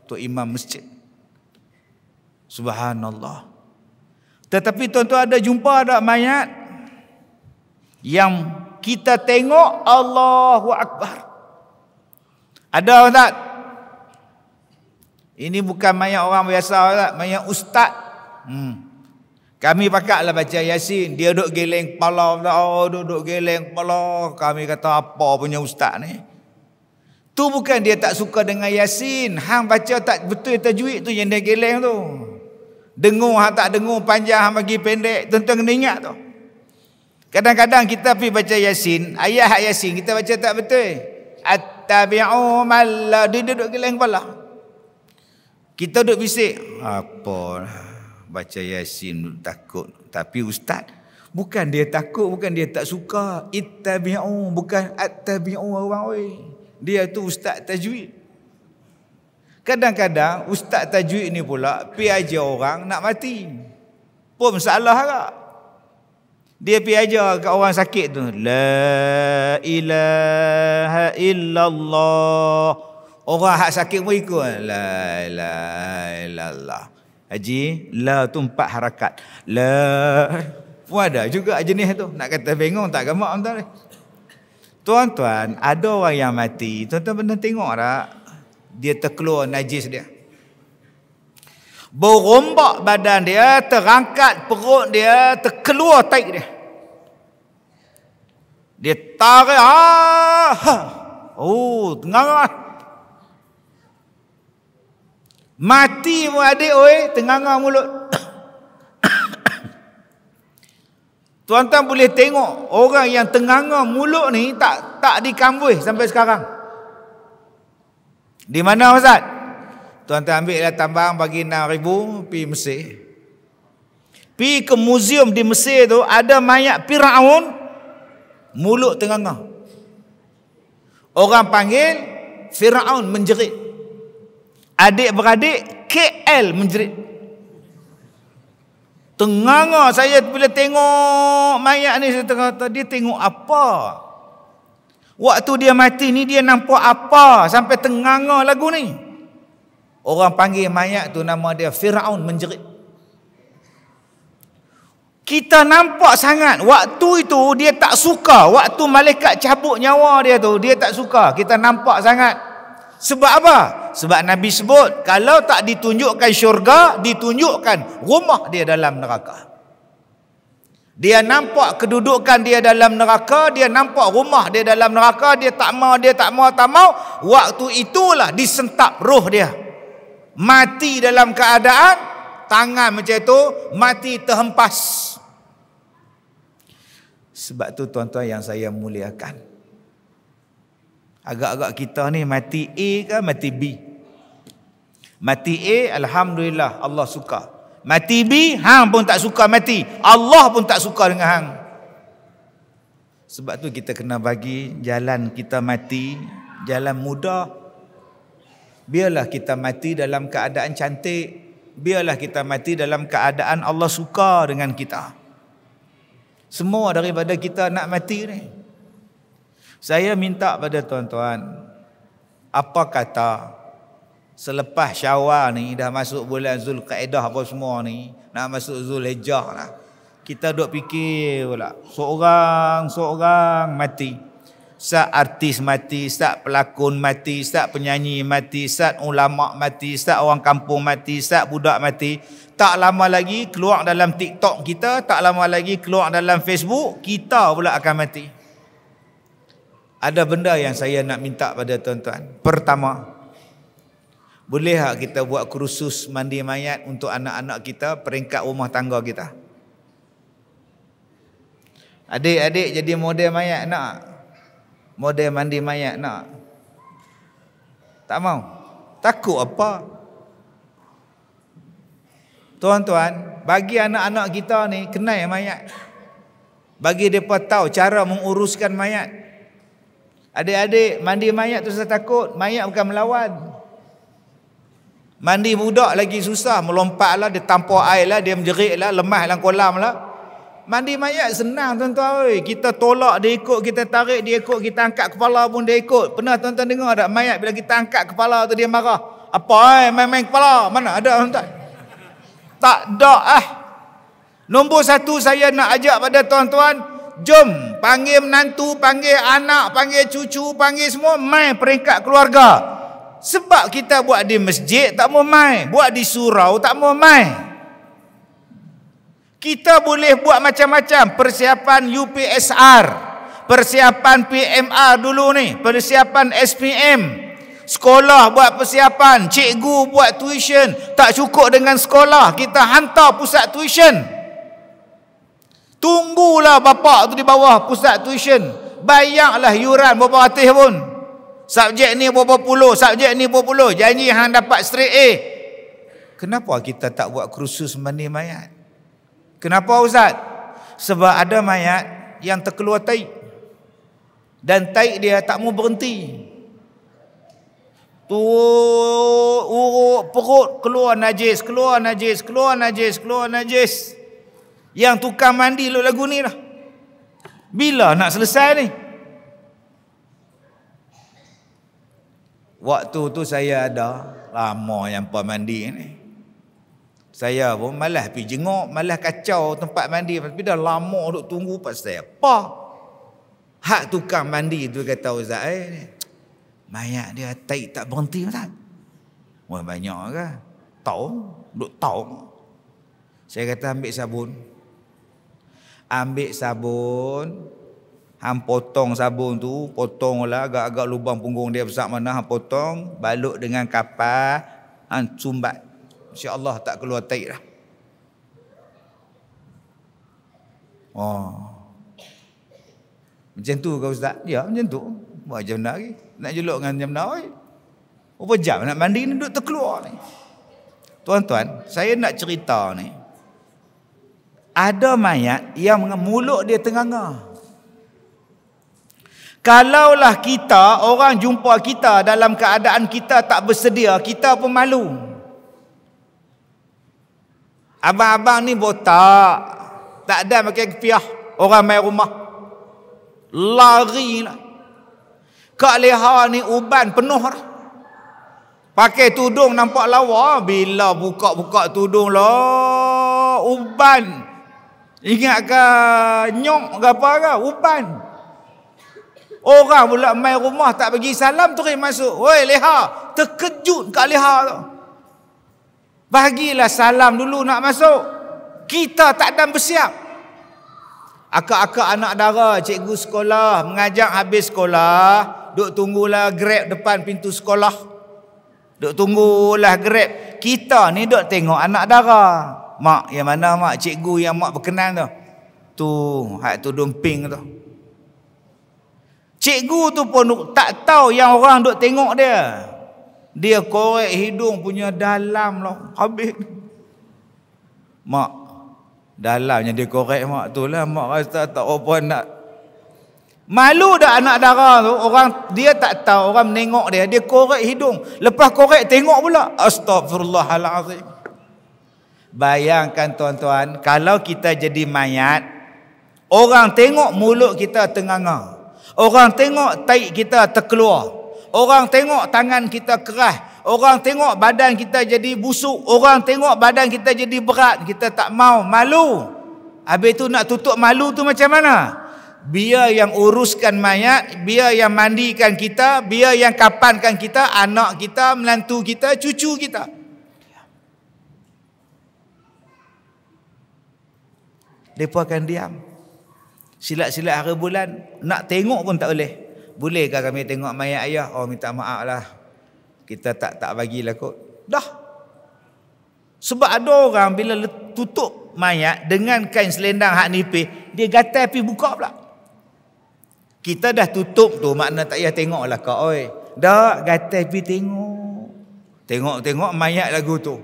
Tok Imam masjid. Subhanallah. Tetapi tuan-tuan ada jumpa ada mayat yang kita tengok Allahu Akbar. Ada tak? Ini bukan mayat orang biasa tak? Mayat ustaz. Kami pakaklah baca Yasin, dia duduk geleng kepala, duduk geleng kepala. Kami kata apa punya ustaz ni? Tu bukan dia tak suka dengan Yasin, hang baca tak betul tajwid tu yang dia geleng tu. Dengung hang tak dengung, panjang hang bagi pendek, tuan-tuan kena ingat tu. Kadang-kadang kita pergi baca Yasin, ayat Yasin kita baca tak betul. Attabi'u malla, dia duduk geleng kepala. Kita duduk bisik, apa baca Yasin takut. Tapi ustaz, bukan dia takut, bukan dia tak suka. Ittabi'u, bukan attabi'u orang oi. Dia tu ustaz tajwid. Kadang-kadang ustaz tajwid ni pula pi ajar orang nak mati. Pun salah agak. Dia pi ajar kat orang sakit tu, la ilaha illallah. Orang hak sakit pun ikut, la ilaha illallah. Haji, la tu 4 harakat. La pun ada juga jenis tu. Nak kata bengong tak gamak tuan. Tuan-tuan, ada orang yang mati. Tuan-tuan pernah tengok tak? Dia terkeluar najis dia. Berombak badan dia, terangkat perut dia, terkeluar taik dia. Dia tarik, tengah. Mati pun adik, tengah mulut. Tuan-tuan boleh tengok orang yang tengah mulut ni tak dikambui sampai sekarang. Di mana Ustaz? Tuan-tuan ambil lah tambang bagi 6,000 pergi Mesir. Pergi ke muzium di Mesir tu ada mayat Firaun mulut tengah. Orang panggil Firaun menjerit. Adik-beradik KL menjerit. Tenganga saya bila tengok mayat ni, saya kata dia tengok apa? Waktu dia mati ni dia nampak apa sampai tenganga lagu ni? Orang panggil mayat tu nama dia Firaun menjerit. Kita nampak sangat waktu itu dia tak suka, waktu malaikat cabut nyawa dia tu dia tak suka. Kita nampak sangat. Sebab apa? Sebab Nabi sebut kalau tak ditunjukkan syurga, ditunjukkan rumah dia dalam neraka. Dia nampak kedudukan dia dalam neraka, dia nampak rumah dia dalam neraka, dia tak mau. Waktu itulah disentap roh dia. Mati dalam keadaan tangan macam tu, mati terhempas. Sebab tu tuan-tuan yang saya muliakan, agak-agak kita ni mati A ke mati B? Mati A, alhamdulillah Allah suka. Mati B, hang pun tak suka mati. Allah pun tak suka dengan hang. Sebab tu kita kena bagi jalan kita mati, jalan mudah. Biarlah kita mati dalam keadaan cantik. Biarlah kita mati dalam keadaan Allah suka dengan kita. Semua daripada kita nak mati ni. Saya minta pada tuan-tuan, apa kata selepas Syawal ni dah masuk bulan Zulqa'dah apa semua ni, nak masuk Zulhijjah lah. Kita duk fikir pula, seorang mati. Sat artis mati, sat pelakon mati, sat penyanyi mati, sat ulama mati, sat orang kampung mati, sat budak mati. Tak lama lagi keluar dalam TikTok kita, tak lama lagi keluar dalam Facebook, kita pula akan mati. Ada benda yang saya nak minta pada tuan-tuan. Pertama, boleh tak kita buat kursus mandi mayat untuk anak-anak kita, peringkat rumah tangga kita? Adik-adik jadi model mayat nak? Model mandi mayat nak? Tak mau? Takut apa? Tuan-tuan, bagi anak-anak kita ni kenal mayat. Bagi mereka tahu cara menguruskan mayat. Adik-adik, mandi mayat tu saya takut. Mayat bukan melawan. Mandi budak lagi susah. Melompat lah, dia tampar air lah, dia menjerit lah, lemah dalam kolam lah. Mandi mayat senang tuan-tuan. Kita tolak dia ikut, kita tarik dia ikut, kita angkat kepala pun dia ikut. Pernah tuan-tuan dengar tak mayat bila kita angkat kepala tu dia marah? Apa main-main kepala? Mana ada tuan-tuan? Tak ada . Nombor satu saya nak ajak pada tuan-tuan, jom panggil menantu, panggil anak, panggil cucu, panggil semua, mai peringkat keluarga. Sebab kita buat di masjid tak mau mai, buat di surau tak mau mai. Kita boleh buat macam-macam, persiapan UPSR, persiapan PMR dulu ni, persiapan SPM. Sekolah buat persiapan, cikgu buat tuition. Tak cukup dengan sekolah, kita hantar pusat tuition. Tunggulah bapak tu di bawah pusat tuition, bayarlah yuran berapa ratus pun. Subjek ni berapa puluh, subjek ni berapa puluh, janji hang dapat straight A. Kenapa kita tak buat kursus mandi mayat? Kenapa Ustaz? Sebab ada mayat yang terkeluar taik, dan taik dia tak mau berhenti. Urut perut keluar najis, keluar najis, keluar najis, keluar najis. Yang tukang mandi lu lagu ni lah. Bila nak selesai ni? Waktu tu saya ada lama yang pergi mandi ni. Saya pun malas pergi jenguk, malas kacau tempat mandi. Tapi dah lama duk tunggu pasal apa? Hak tukang mandi tu kata Ustaz, mayat dia taik tak berhenti Ustaz. Wah banyak ke? Tahu, duk tahu. Saya kata ambil sabun. Ambil sabun. Hang potong sabun tu, potonglah agak-agak lubang punggung dia besar mana, hang potong, balut dengan kapal, hang sumbat. Insya-Allah tak keluar taik dah. Oh. Macam tu ke Ustaz? Ya, macam tu. Buat jam nak lagi. Nak jeluk dengan jam nak oi. Berapa jam nak mandi ni duk terkeluar ni. Tuan-tuan, saya nak cerita ni. Ada mayat yang mulut dia tenganga. Kalaulah kita, orang jumpa kita dalam keadaan kita tak bersedia, kita pun malu. Abang-abang ni botak, tak ada pakai kepiah, orang main rumah. Lari lah. Kak leha ni uban penuh lah. Pakai tudung nampak lawa. Bila buka-buka tudung lah, uban. Ingat ke nyok ke apa ke? Uban. Orang pula main rumah tak bagi salam terus masuk. Woi leha, terkejut Kak leha tu. Bagilah salam dulu nak masuk. Kita tak ada bersiap. Akak-akak anak dara, cikgu sekolah, mengajak habis sekolah, duk tunggulah Grab depan pintu sekolah. Duk tunggulah Grab. Kita ni duk tengok anak dara. Mak, yang mana mak? Cikgu yang mak berkenan tu. Tu, hak tudung pink tu. Cikgu tu pun tak tahu yang orang duk tengok dia. Dia korek hidung punya dalam lah. Habis. Mak, dalamnya dia korek mak tu lah. Mak rasa tak apa nak. Malu dah anak dara tu. Orang dia tak tahu. Orang menengok dia. Dia korek hidung. Lepas korek tengok pula. Astaghfirullahalazim. Bayangkan tuan-tuan. Kalau kita jadi mayat. Orang tengok mulut kita tenganga. Orang tengok taik kita terkeluar. Orang tengok tangan kita keras. Orang tengok badan kita jadi busuk. Orang tengok badan kita jadi berat. Kita tak mau, malu. Habis tu nak tutup malu tu macam mana? Biar yang uruskan mayat, biar yang mandikan kita, biar yang kapankan kita, anak kita, menantu kita, cucu kita. Mereka akan diam. Silat-silat hari bulan, nak tengok pun tak boleh. Bolehkah kami tengok mayat ayah? Oh minta maaf lah. Kita tak bagilah kot. Dah. Sebab ada orang bila tutup mayat dengan kain selendang hak nipis, dia gatal pergi buka pula. Kita dah tutup tu, makna tak payah tengok lah kak. Oi. Dah gatal pergi tengok. Tengok-tengok mayat lagu tu.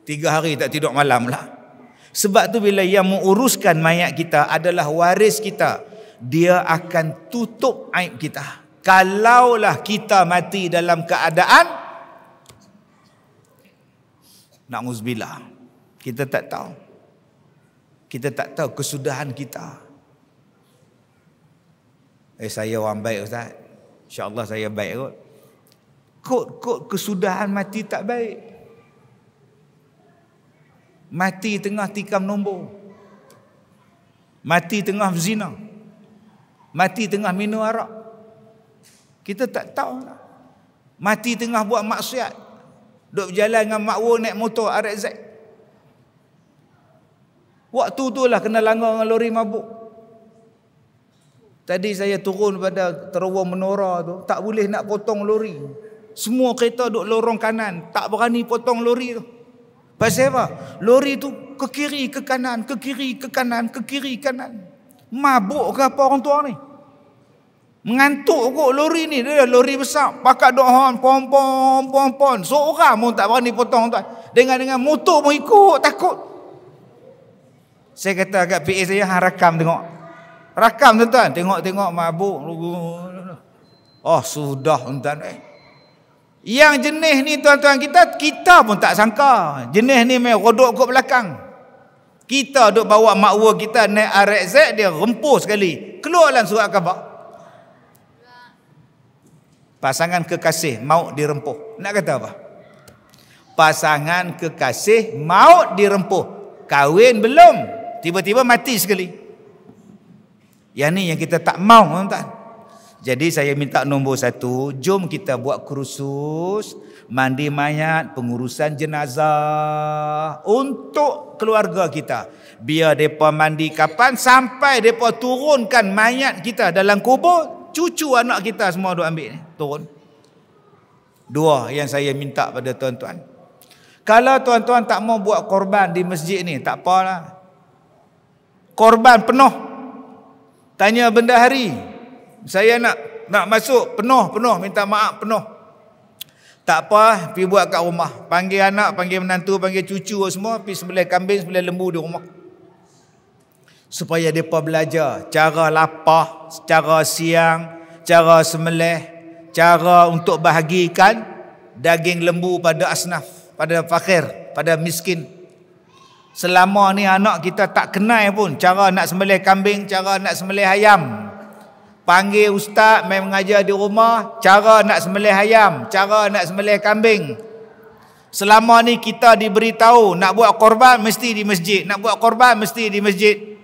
3 hari tak tidur malam lah. Sebab tu bila yang menguruskan mayat kita adalah waris kita, dia akan tutup aib kita. Kalaulah kita mati dalam keadaan na'udzubillah, kita tak tahu. Kita tak tahu kesudahan kita. Saya orang baik Ustaz. InsyaAllah saya baik kot. Kod kesudahan mati tak baik. Mati tengah tikam nombor. Mati tengah zina. Mati tengah minum arak. Kita tak tahu. Mati tengah buat maksiat. Duk berjalan dengan makwo naik motor RX. Waktu tu lah kena langgar dengan lori mabuk. Tadi saya turun pada terowong menora tu. Tak boleh nak potong lori. Semua kereta duk lorong kanan. Tak berani potong lori tu. Pasal apa? Lori tu ke kiri, ke kanan, ke kiri, ke kanan, ke kiri, kanan. Mabuk ke apa orang tua ni? Mengantuk kot lori ni. Dia lori besar. Pakat duk horn, pom. Seorang pun tak berani potong tuan. Dengan motor pun ikut, takut. Saya kata kat PA saya, hang rakam tengok. Rakam tuan-tuan. Tengok mabuk. Oh sudah tuan-tuan. Yang jenis ni tuan-tuan kita pun tak sangka. Jenis ni main rodok kot belakang. Kita duk bawa makwa kita naik RX, dia rempus sekali. Keluarlah surat khabar. Pasangan kekasih maut dirempuh. Nak kata apa? Pasangan kekasih maut dirempuh. Kahwin belum, tiba-tiba mati sekali. Yang ni yang kita tak mau, tuan-tuan. Jadi saya minta nombor 1, jom kita buat kursus mandi mayat, pengurusan jenazah untuk keluarga kita. Biar mereka mandi kapan, sampai mereka turunkan mayat kita dalam kubur, cucu anak kita semua duk ambil ni, turun. 2 yang saya minta pada tuan-tuan. Kalau tuan-tuan tak mau buat korban di masjid ni, tak apalah. Korban penuh. Tanya bendahari, saya nak masuk penuh, minta maaf penuh. Tak apa, pergi buat kat rumah. Panggil anak, panggil menantu, panggil cucu semua, pergi sembelih kambing, sembelih lembu di rumah. Supaya mereka belajar cara lapah, cara siang, cara sembelih, cara untuk bahagikan daging lembu pada asnaf, pada fakir, pada miskin. Selama ni anak kita tak kenal pun cara nak sembelih kambing, cara nak sembelih ayam. Panggil ustaz main mengajar di rumah, cara nak sembelih ayam, cara nak sembelih kambing. Selama ni kita diberitahu nak buat korban mesti di masjid, nak buat korban mesti di masjid.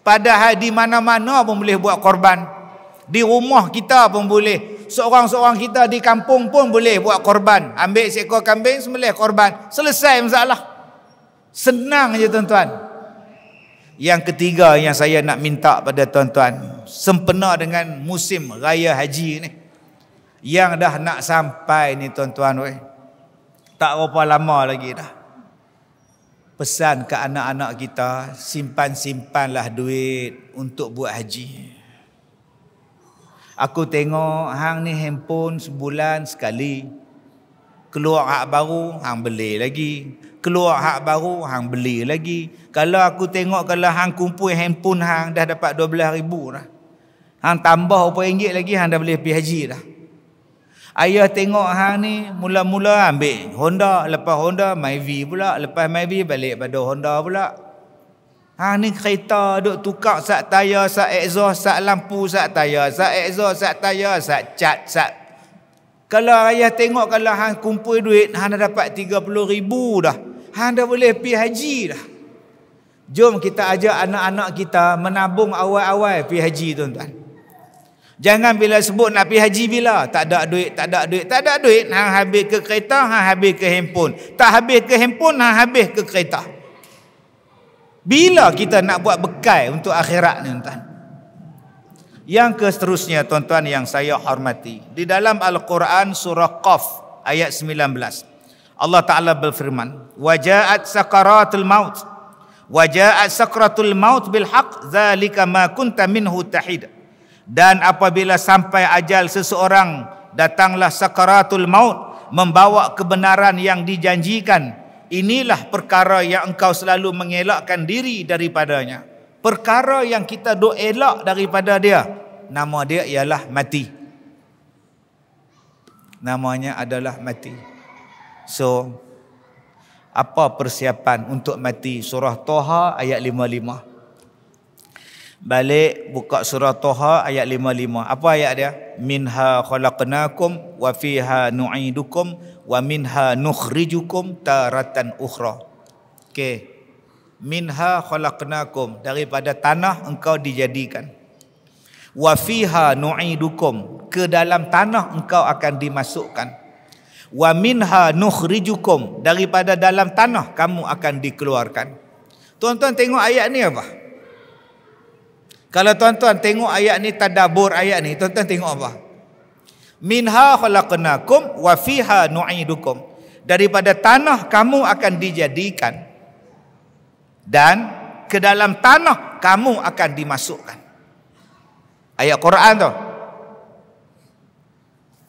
Padahal di mana-mana pun boleh buat korban. Di rumah kita pun boleh. Seorang-seorang kita di kampung pun boleh buat korban. Ambil seekor kambing, sembelih korban. Selesai masalah. Senang je tuan-tuan. Yang ketiga yang saya nak minta pada tuan-tuan, sempena dengan musim raya haji ni, yang dah nak sampai ni tuan-tuan, tak berapa lama lagi dah. Pesan ke anak-anak kita, simpan-simpanlah duit untuk buat haji. Aku tengok hang ni handphone sebulan sekali. Keluar hak baru, hang beli lagi. Keluar hak baru, hang beli lagi. Kalau aku tengok, kalau hang kumpul handphone hang dah dapat 12,000 dah. Hang tambah RM4 lagi, hang dah boleh pergi haji dah. Ayah tengok hang ni, mula-mula ambil Honda, lepas Honda Myvi pula, lepas Myvi balik pada Honda pula. Hang ni kereta duk tukar sak tayar, sak exhaust, sak lampu, sak tayar, sak exhaust, sak tayar, sak cat, sak. Kalau ayah tengok, kalau hang kumpul duit, hang dah dapat 30,000 dah. Hang dah boleh pergi haji dah. Jom kita ajak anak-anak kita menabung awal-awal pergi haji tuan-tuan. Jangan bila sebut nak pergi haji bila tak ada duit, tak ada duit, tak ada duit, hang habis ke kereta, hang habis ke handphone. Tak habis ke handphone, hang habis ke kereta. Bila kita nak buat bekal untuk akhirat ni tuan-tuan? Yang seterusnya tuan-tuan yang saya hormati, di dalam Al-Quran surah Qaf ayat 19, Allah Ta'ala berfirman, waja'at sakaratul maut, waja'at sakratul maut bilhaq, zalika ma kunta minhu tahid. Dan apabila sampai ajal seseorang, datanglah sakaratul maut, membawa kebenaran yang dijanjikan. Inilah perkara yang engkau selalu mengelakkan diri daripadanya. Perkara yang kita duk elak daripada dia, nama dia ialah mati. Namanya adalah mati. So, apa persiapan untuk mati? Surah Toha ayat 55. Balik buka surah Toha ayat 55. Apa ayat dia? Minha khalaqnakum wa fiha nu'idukum wa minha nukhrijukum taratan ukhra. Okey. Minha khalaqnakum, daripada tanah engkau dijadikan. Wa fiha nu'idukum, ke dalam tanah engkau akan dimasukkan. Wa minha nukhrijukum, daripada dalam tanah kamu akan dikeluarkan. Tuan-tuan tengok ayat ni apa? Kalau tuan-tuan tengok ayat ni, tadabbur ayat ni, tuan-tuan tengok apa? Minha khalaqnakum wa fiha nu'idukum, daripada tanah kamu akan dijadikan dan ke dalam tanah kamu akan dimasukkan. Ayat Quran tu.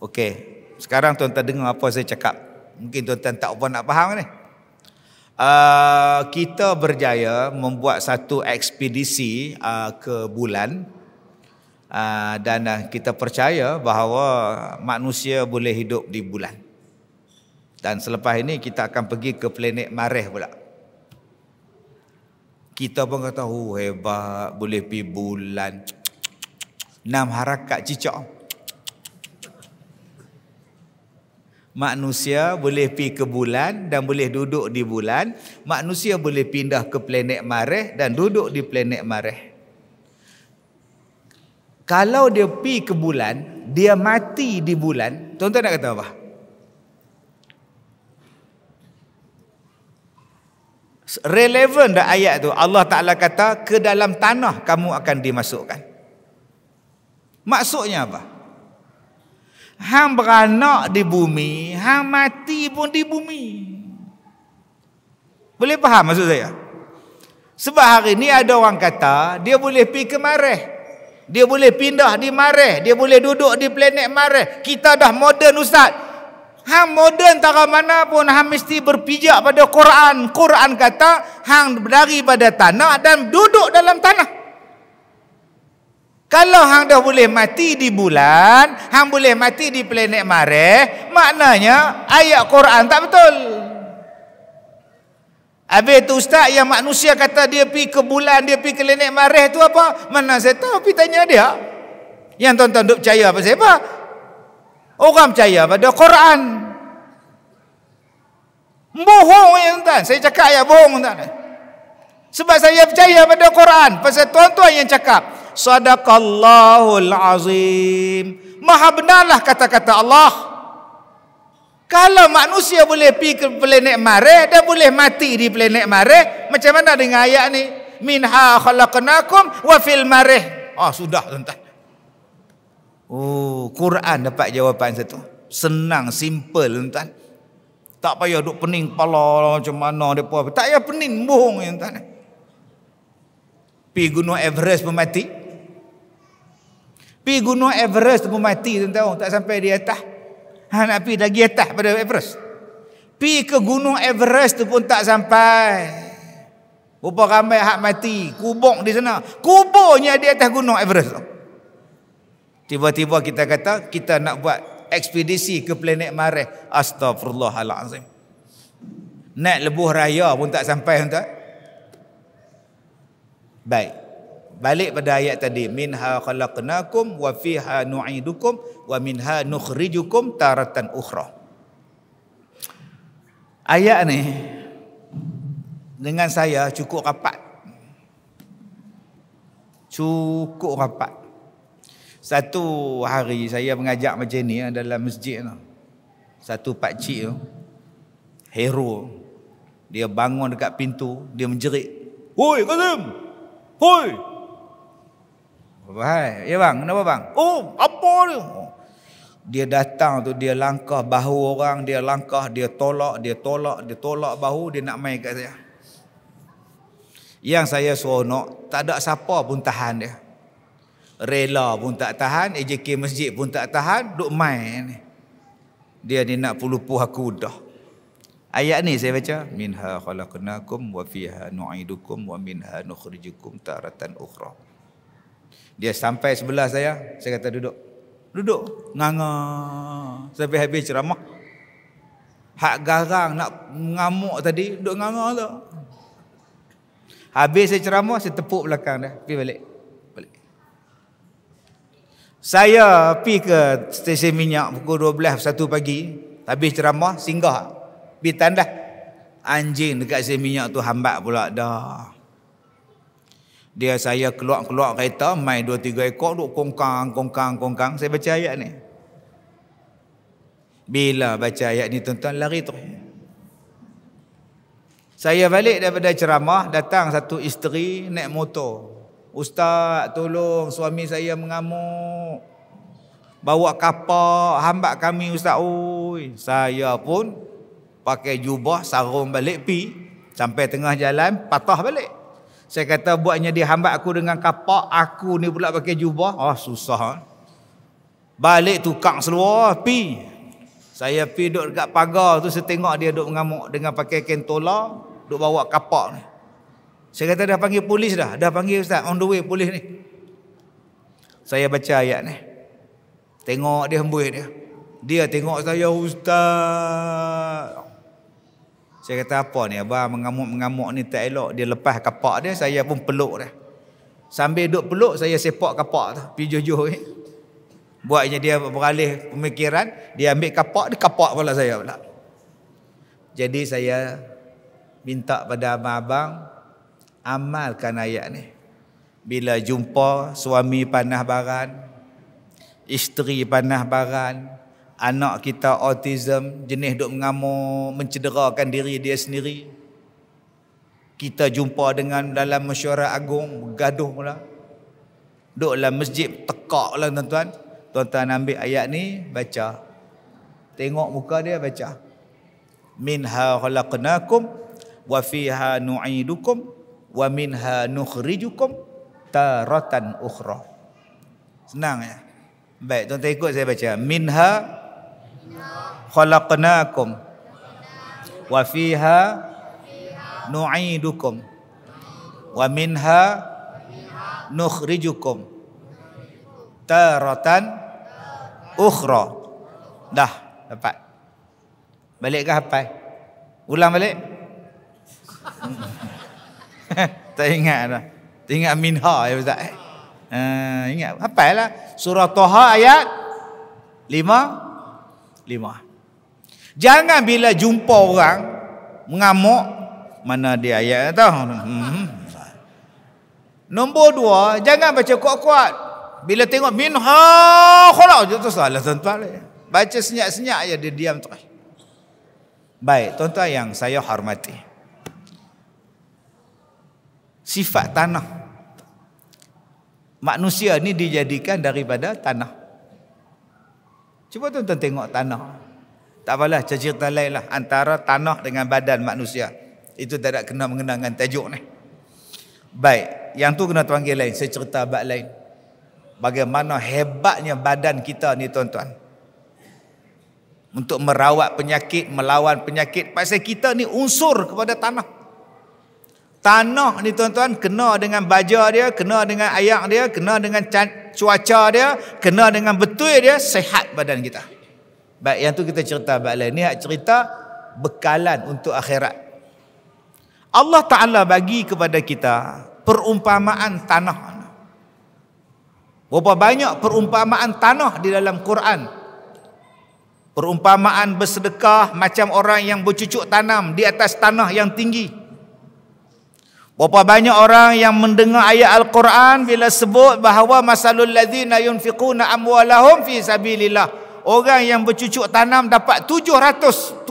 Okey, sekarang tuan-tuan dengar apa saya cakap. Mungkin tuan-tuan tak apa nak faham ni. Kita berjaya membuat satu ekspedisi ke bulan, dan kita percaya bahawa manusia boleh hidup di bulan. Dan selepas ini kita akan pergi ke planet Marikh pula. Kita pun kata, hebat, boleh pergi bulan. 6 harakat cicak. Manusia boleh pergi ke bulan dan boleh duduk di bulan. Manusia boleh pindah ke planet Marikh dan duduk di planet Marikh. Kalau dia pi ke bulan, dia mati di bulan, tuan-tuan nak kata apa? Relevan dah ayat tu. Allah Ta'ala kata, ke dalam tanah kamu akan dimasukkan. Maksudnya apa? Hang beranak di bumi, hang mati pun di bumi. Boleh faham maksud saya? Sebab hari ni ada orang kata, dia boleh pergi ke Mareh, dia boleh pindah di Mareh, dia boleh duduk di planet Mareh. Kita dah moden ustaz. Hang moden tara mana pun hang mesti berpijak pada Quran. Quran kata hang dari pada tanah dan duduk dalam tanah. Kalau hang dah boleh mati di bulan, hang boleh mati di planet Mareh, maknanya ayat Quran tak betul. Habis tu ustaz, yang manusia kata dia pergi ke bulan, dia pergi ke planet Mareh tu apa? Mana saya tahu, pergi tanya dia. Yang tuan-tuan duk percaya apa siapa? Orang percaya pada Quran. Bohong ya tuan. Saya cakap ayat bohong tuan. Sebab saya percaya pada Quran. Pasal tuan-tuan yang cakap, Sadaqallahul Azim. Maha benarlah kata-kata Allah. Kalau manusia boleh pergi ke planet Mareh dan boleh mati di planet Mareh, macam mana dengan ayat ni? Minha khalaqnakum wa fil Mareh. Sudah tuan-tuan. Quran dapat jawapan satu. Senang, simple tuan. Tak payah duk pening kepala macam mana depa. Tak payah pening, bohong tuan. Pi gunung Everest pun mati. Pi gunung Everest pun mati tuan, tak sampai di atas. Nak pi lagi atas pada Everest. Pi ke gunung Everest tu pun tak sampai. Berapa ramai hak mati, kubur di sana. Kuburnya di atas gunung Everest tu. Tiba-tiba kita kata kita nak buat ekspedisi ke planet Mareh. Astagfirullahalazim. Naik lebuh raya pun tak sampai tuan. Baik. Balik pada ayat tadi, minha khalaqnakum wa fiha nu'idukum wa minha nukhrijukum taratan ukhra. Ayat ni dengan saya cukup rapat. Cukup rapat. Satu hari saya mengajak macam ni dalam masjid tu. Satu pakcik tu, hero. Dia bangun dekat pintu, dia menjerit. Hoi Kazim! Hoi! Hai, ya bang, kenapa bang? Apa dia? Dia datang tu, dia langkah bahu orang, dia langkah, dia tolak bahu, dia nak main kat saya. Yang saya seronok, tak ada siapa pun tahan dia. Rela pun tak tahan, AJK masjid pun tak tahan, duk main. Dia ni nak pulupuh aku dah. Ayat ni saya baca, minha khalaqnakum wa fiha nu'idukum wa minha nukhrijukum taratan ukhra. Dia sampai sebelah saya kata duduk. Duduk, nganga sampai habis ceramah. Hak garang nak ngamuk tadi, duduk nganga tu. Habis saya ceramah, saya tepuk belakang dia, pergi balik. Saya pergi ke stesen minyak pukul 12, 1 pagi. Habis ceramah, singgah. Pergi tandas. Anjing dekat stesen minyak tu hambat pula dah. Dia saya keluar kereta, main 2-3 ekor, duk kongkang. Saya baca ayat ni. Bila baca ayat ni tuan-tuan, lari terus. Saya balik daripada ceramah, datang satu isteri naik motor. Ustaz, tolong suami saya mengamuk. Bawa kapak, hambat kami ustaz. Oi, saya pun pakai jubah, sarung balik pi. Sampai tengah jalan, patah balik. Saya kata buatnya dia hambat aku dengan kapak, aku ni pula pakai jubah. Susah. Balik tukang seluar, pi. Saya pi duduk dekat pagar tu, saya tengok dia duduk mengamuk dengan pakai kentola, duduk bawa kapak ni. Saya kata dah panggil polis dah panggil ustaz, on the way polis ni. Saya baca ayat ni. Tengok dia hembus dia. Dia tengok saya, ustaz. Saya kata apa ni abang mengamuk-mengamuk ni tak elok. Dia lepas kapak dia, saya pun peluk dia. Sambil duk peluk, saya sepak kapak tu, pergi jauh-jauh ni. Buatnya dia beralih pemikiran, dia ambil kapak, dia kapak kepala saya pula. Jadi saya minta pada abang-abang, amalkan ayat ni. bila jumpa suami panah baran, isteri panah baran, anak kita autism, jenis duk mengamuk, mencederakan diri dia sendiri. Kita jumpa dengan dalam mesyuarat agung, bergaduh pula. Duk dalam masjid, tekak lah tuan-tuan. Tuan-tuan ambil ayat ni, baca. Tengok muka dia, baca. Minha khalaqnakum, wa fiha nu'idukum, wa minha nukhrijukum taratan ukhra. Senang ya? Baik, tuan-tuan ikut saya baca. Minha khalaqnakum, wa fiha nu'idukum, wa minha nukhrijukum taratan ukhra. Dah dapat. Balik ke hafal? Ulang balik. Tak ingat dah. Tak ingat minha ya Ustaz. Ingat hafal lah. Surah Taha ayat 5. Jangan bila jumpa orang mengamuk, mana dia ayat tahu. Nombor 2, jangan baca kuat-kuat. Bila tengok minha khalaq, itu salah tuan-tuan. Baca senyap-senyap aja, dia diam terus. Baik, tuan-tuan yang saya hormati. Sifat tanah. Manusia ni dijadikan daripada tanah. Cuba tuan-tuan tengok tanah. Tak apalah, cerita lain lah antara tanah dengan badan manusia. Itu tak ada kena mengenang dengan tajuk ni. Baik, yang tu kena panggil lain. Saya cerita bab lain. Bagaimana hebatnya badan kita ni tuan-tuan. Untuk merawat penyakit, melawan penyakit. Pasal kita ni unsur kepada tanah. Tanah ni tuan-tuan kena dengan baja dia, kena dengan air dia, kena dengan cuaca dia, kena dengan betul dia, sehat badan kita. Baik, yang tu kita cerita bab lain. Ni cerita bekalan untuk akhirat. Allah Ta'ala bagi kepada kita perumpamaan tanah. Berapa banyak perumpamaan tanah di dalam Quran. Perumpamaan bersedekah macam orang yang bercucuk tanam di atas tanah yang tinggi. Berapa banyak orang yang mendengar ayat Al-Quran bila sebut bahawa masalul ladzina yunfiquna amwalahum fi sabilillah. Orang yang bercucuk tanam dapat 700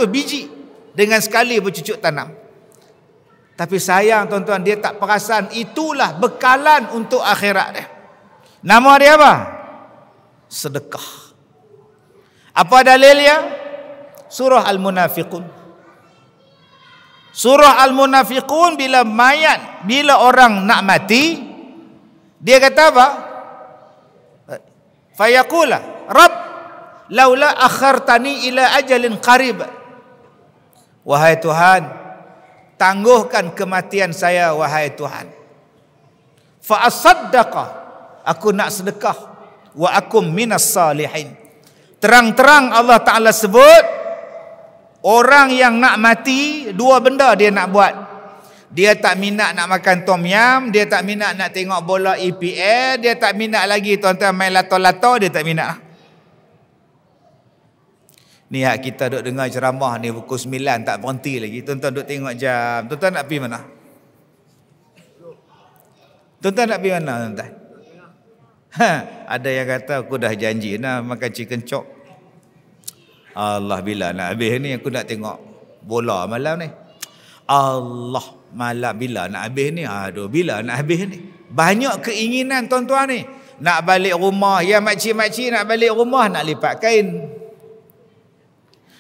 biji dengan sekali bercucuk tanam. Tapi sayang tuan-tuan, dia tak perasan itulah bekalan untuk akhirat dia. Nama dia apa? Sedekah. Apa dalilnya? Surah Al-Munafiqun. Surah Al-Munafiqun bila orang nak mati, dia kata apa? Fayaqula, Rabb, laula akhartani ila ajalin qarib. Wahai Tuhan, tangguhkan kematian saya wahai Tuhan. Fa asaddaqa, aku nak sedekah, wa akum minas salihin. Terang-terang Allah Ta'ala sebut orang yang nak mati, dua benda dia nak buat. Dia tak minat nak makan tom yam, dia tak minat nak tengok bola EPL, dia tak minat lagi tuan-tuan main lato-lato, dia tak minat. Ni hak kita duk dengar ceramah ni pukul 9 tak berhenti lagi. Tuan-tuan duk tengok jam. Tuan-tuan nak pergi mana? Tuan-tuan nak pergi mana tuan-tuan? Ada yang kata aku dah janji nak makan chicken chop. Allah, bila nak habis ni aku nak tengok bola malam ni. Allah, malam bila nak habis ni? Aduh, bila nak habis ni? Banyak keinginan tuan-tuan ni. Nak balik rumah, ya makcik-makcik nak balik rumah nak lipat kain.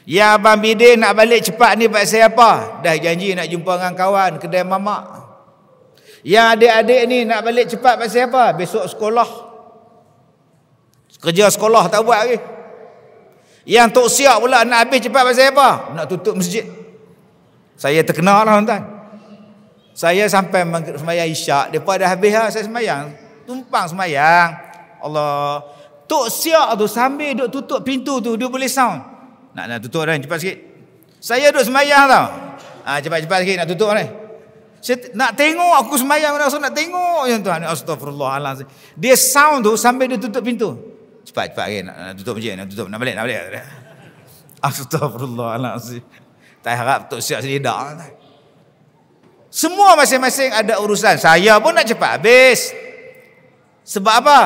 Ya abang bidin nak balik cepat ni pasal apa? Dah janji nak jumpa dengan kawan kedai mamak. Ya adik-adik ni nak balik cepat pasal apa? Besok sekolah. Kerja sekolah tak buat lagi. Yang tok siap pula nak habis cepat pasal apa? Nak tutup masjid. Saya terkenal lah tuan-tuan. Saya sampai sembahyang isyak, depa dah habis lah saya sembahyang. Tumpang sembahyang. Allah. Tok siap tu sambil duk tutup pintu tu, dia boleh sound. Nak tutup dah, cepat sikit. Saya duk sembahyang tau. Cepat-cepat sikit nak tutup ni. Saya nak tengok aku sembahyang, rasa nak tengok tuan-tuan. Astagfirullahalazim. Dia sound tu sambil dia tutup pintu. Cepat lagi nak tutup masjid, nak balik. Astagfirullahalazim. Tak harap tok siap selidak. Semua masing-masing ada urusan. Saya pun nak cepat habis. Sebab apa?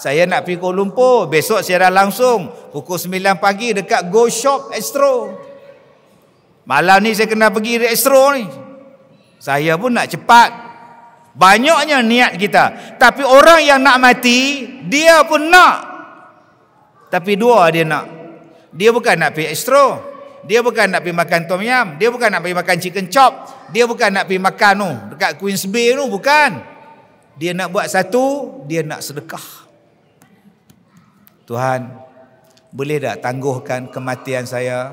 Saya nak pergi Kuala Lumpur. Besok siaran langsung. Pukul 9 pagi dekat Go Shop Astro. Malam ni saya kena pergi di Astro ni. Saya pun nak cepat. Banyaknya niat kita. Tapi orang yang nak mati, dia pun nak. Tapi dua dia nak. Dia bukan nak pergi Astro. Dia bukan nak pergi makan tom yum. Dia bukan nak pergi makan chicken chop. Dia bukan nak pergi makan tu dekat Queens Bay tu. Bukan. Dia nak buat satu, dia nak sedekah. Tuhan, boleh tak tangguhkan kematian saya?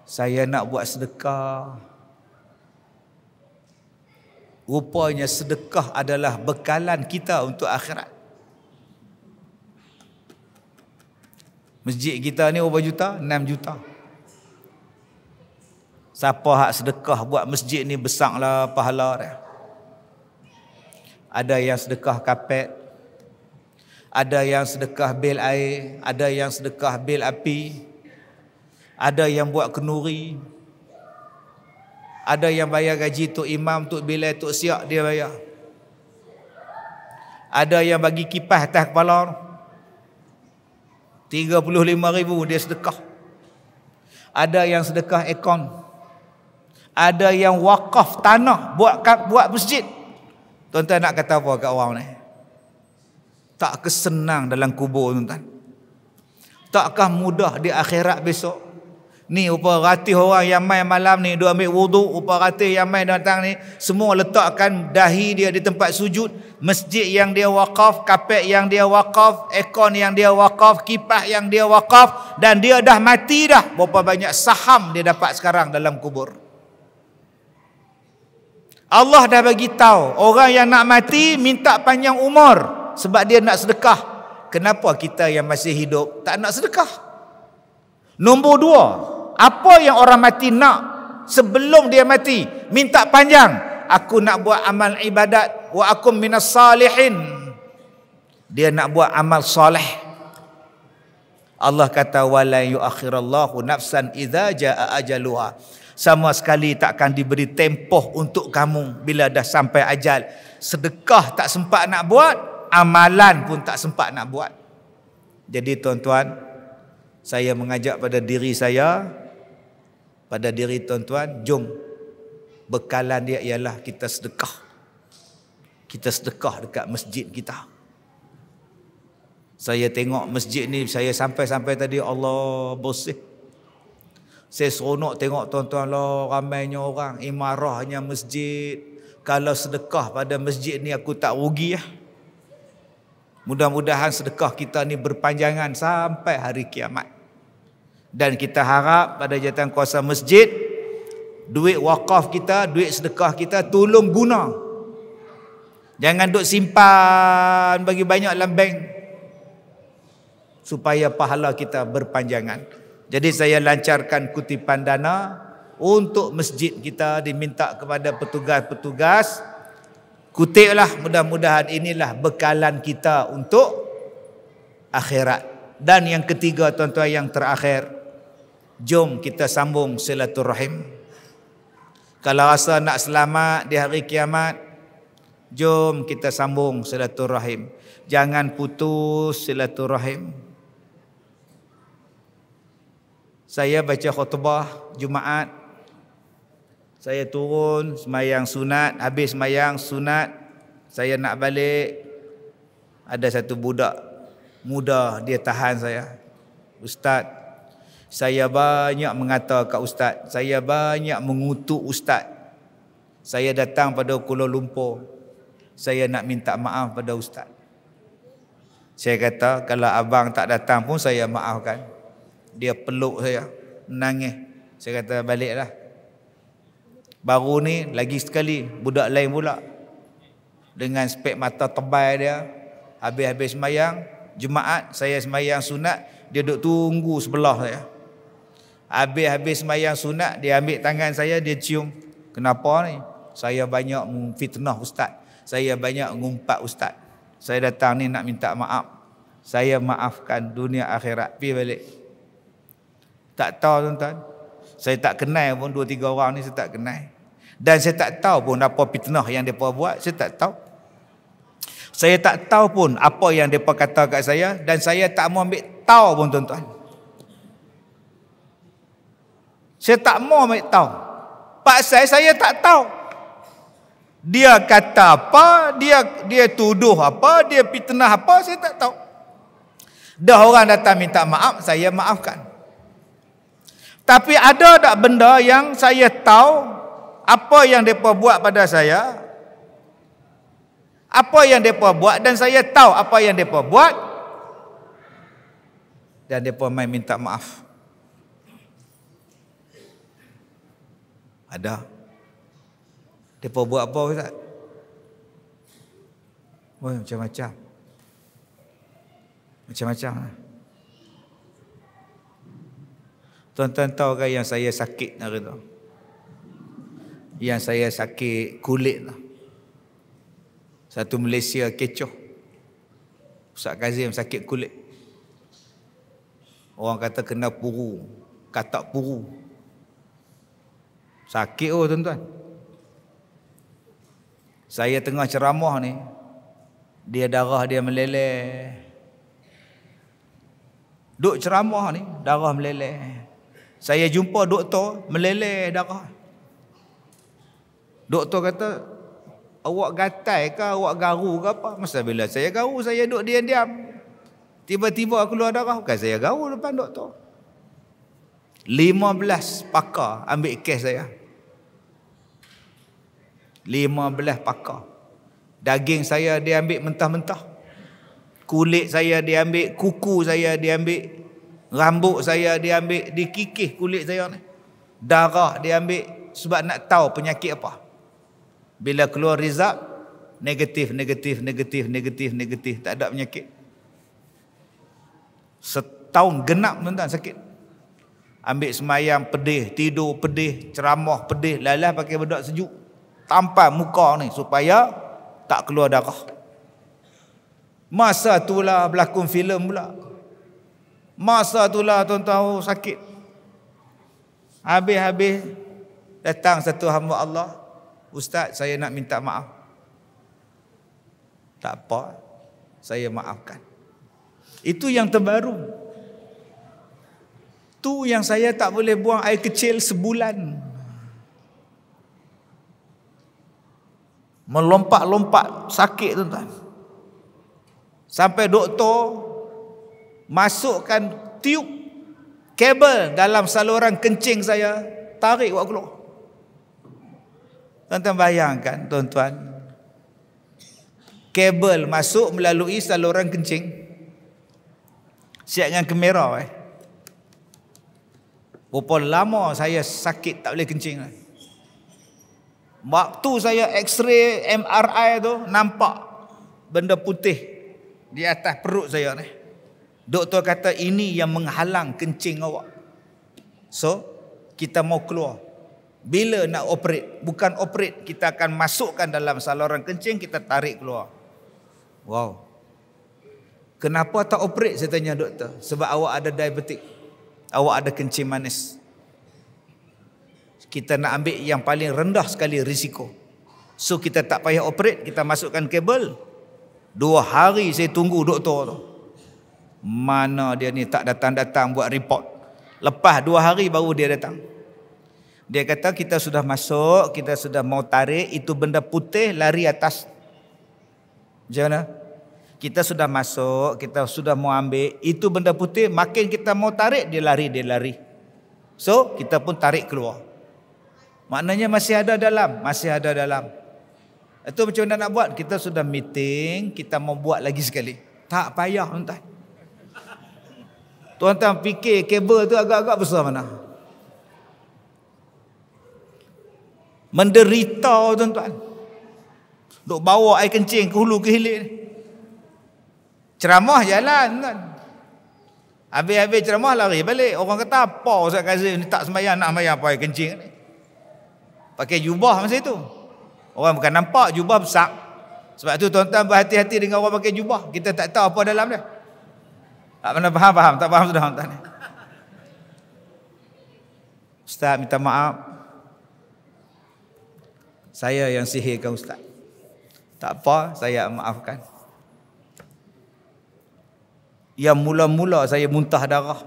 Saya nak buat sedekah. Rupanya sedekah adalah bekalan kita untuk akhirat. Masjid kita ni berapa juta? 6 juta. Siapa hak sedekah buat masjid ni besarlah pahala dia. Ada yang sedekah kapet, ada yang sedekah bil air, ada yang sedekah bil api, ada yang buat kenduri, ada yang bayar gaji tok imam, tok bilal, tok siak dia bayar. Ada yang bagi kipas atas kepala 35,000 dia sedekah. Ada yang sedekah aircon. Ada yang wakaf tanah buat masjid. Tuan-tuan nak kata apa kat orang ni? Tak kesenang dalam kubur, tuan-tuan. Takkah mudah di akhirat besok? Ni upah ratih orang yang main malam ni, dia ambil wudu, upah ratih yang main datang ni, semua letakkan dahi dia di tempat sujud, masjid yang dia wakaf, kapet yang dia wakaf, aircon yang dia wakaf, kipas yang dia wakaf, dan dia dah mati dah. Berapa banyak saham dia dapat sekarang dalam kubur. Allah dah bagi tahu orang yang nak mati minta panjang umur sebab dia nak sedekah. Kenapa kita yang masih hidup tak nak sedekah? Nombor dua, apa yang orang mati nak sebelum dia mati? Minta panjang. Aku nak buat amal ibadat, wa akum minas salihin. Dia nak buat amal soleh. Allah kata wala yuakhirallahu nafsan idza jaa ajaluha. Sama sekali takkan diberi tempoh untuk kamu bila dah sampai ajal. Sedekah tak sempat nak buat, amalan pun tak sempat nak buat. Jadi tuan-tuan, saya mengajak pada diri saya, pada diri tuan-tuan, jom bekalan dia ialah kita sedekah. Kita sedekah dekat masjid kita. Saya tengok masjid ni, saya sampai-sampai tadi, Allah bersih. Saya seronok tengok tuan-tuan lah, ramainya orang, imarahnya masjid. Kalau sedekah pada masjid ni aku tak rugi ya. Mudah-mudahan sedekah kita ni berpanjangan sampai hari kiamat. Dan kita harap pada jawatan kuasa masjid, duit wakaf kita, duit sedekah kita tolong guna. Jangan duk simpan bagi banyak dalam bank, supaya pahala kita berpanjangan. Jadi saya lancarkan kutipan dana untuk masjid kita, diminta kepada petugas-petugas. Kutiplah, mudah-mudahan inilah bekalan kita untuk akhirat. Dan yang ketiga tuan-tuan, yang terakhir, jom kita sambung silaturahim. Kalau rasa nak selamat di hari kiamat, jom kita sambung silaturahim. Jangan putus silaturahim. Saya baca khutbah Jumaat, saya turun semayang sunat, habis semayang sunat, saya nak balik, ada satu budak muda, dia tahan saya. Ustaz, saya banyak mengata kat Ustaz, saya banyak mengutuk Ustaz. Saya datang pada Kuala Lumpur, saya nak minta maaf pada Ustaz. Saya kata, kalau abang tak datang pun saya maafkan. Dia peluk saya, menangis. Saya kata, baliklah. Baru ni lagi sekali budak lain pula, dengan spek mata tebal dia, habis-habis semayang Jumaat, saya semayang sunat, dia duduk tunggu sebelah saya. Habis-habis semayang sunat, dia ambil tangan saya, dia cium. Kenapa ni? Saya banyak fitnah Ustaz, saya banyak ngumpat Ustaz. Saya datang ni nak minta maaf. Saya maafkan dunia akhirat. Pergi balik. Tak tahu tuan-tuan, saya tak kenal pun 2-3 orang ni, saya tak kenal. Dan saya tak tahu pun apa fitnah yang mereka buat. Saya tak tahu. Saya tak tahu pun apa yang mereka kata kat saya. Dan saya tak mau ambil tahu pun tuan-tuan. Saya tak mau ambil tahu. Pasal saya tak tahu. Dia kata apa, dia tuduh apa, dia fitnah apa, saya tak tahu. Dah orang datang minta maaf, saya maafkan. Tapi ada tak benda yang saya tahu apa yang mereka buat pada saya, apa yang mereka buat, dan saya tahu apa yang mereka buat, dan mereka main minta maaf. Ada. Mereka buat apa Ustaz? Oh, macam-macam. Macam-macam. Tuan-tuan tahu kan yang saya sakit hari tu? Yang saya sakit kulit tu. Satu Malaysia kecoh. Ustaz Kazim sakit kulit. Orang kata kena puru. Katak puru. Sakit tuan-tuan. Saya tengah ceramah ni. Darah dia meleleh. Duk ceramah ni, darah meleleh. Saya jumpa doktor, meleleh darah. Doktor kata, awak gatal ke, awak garu ke apa? Masa bila saya garu, saya duduk diam-diam. Tiba-tiba keluar darah. Bukan saya garu depan doktor. 15 pakar ambil kes saya. 15 pakar. Daging saya dia ambil mentah-mentah. Kulit saya dia ambil, kuku saya dia ambil, rambut saya dia ambil, dikikih kulit saya ni. Darah dia ambil sebab nak tahu penyakit apa. Bila keluar result, negatif, tak ada penyakit. Setahun genap tuan-tuan sakit. Ambil semayang pedih, tidur pedih, ceramah pedih, lalah pakai bedak sejuk. Tampal muka ni supaya tak keluar darah. Masa itulah berlakon filem pula. Masa itulah tuan-tuan sakit. Habis-habis datang satu hamba Allah. Ustaz, saya nak minta maaf. Tak apa, saya maafkan. Itu yang terbaru. Tu yang saya tak boleh buang air kecil sebulan. Melompat-lompat sakit tuan-tuan. Sampai doktor masukkan tiup kabel dalam saluran kencing saya, tarik buat keluar. Tuan-tuan bayangkan tuan-tuan, kabel masuk melalui saluran kencing, siap dengan kamera. Berapa lama saya sakit tak boleh kencing. Waktu saya X-ray MRI tu, nampak benda putih di atas perut saya ni. Doktor kata ini yang menghalang kencing awak. So, kita mau keluar. Bila nak operate? Bukan operate, kita akan masukkan dalam saluran kencing, kita tarik keluar. Wow. Kenapa tak operate? Saya tanya doktor. Sebab awak ada diabetik. Awak ada kencing manis. Kita nak ambil yang paling rendah sekali risiko. So kita tak payah operate, kita masukkan kabel. 2 hari saya tunggu doktor tu. Mana dia ni tak datang-datang buat report. Lepas 2 hari baru dia datang. Dia kata kita sudah masuk, kita sudah mau tarik, itu benda putih lari atas. Macam mana? Kita sudah masuk, kita sudah mau ambil, itu benda putih, makin kita mau tarik, dia lari. So, kita pun tarik keluar. Maknanya masih ada dalam. Itu macam mana nak buat? Kita sudah meeting, kita mau buat lagi sekali. Tak payah tuan-tuan. Tuan-tuan fikir kabel tu agak-agak besar mana? Menderita tuan-tuan. Duk bawa air kencing ke hulu ke hilir. Ceramah jalan tuan. Habis-habis ceramah lari balik. Orang kata apa Ustaz Kazim ni tak sembahyang, nak sembahyang apa air kencing ni. Pakai jubah masa itu. Orang bukan nampak jubah besar. Sebab tu tuan-tuan berhati-hati dengan orang pakai jubah. Kita tak tahu apa dalam dia. Tak pernah faham. Tak faham sudah tuan-tuan. Ustaz minta maaf. Saya yang sihirkan ustaz. Tak apa, saya maafkan. Yang mula-mula saya muntah darah.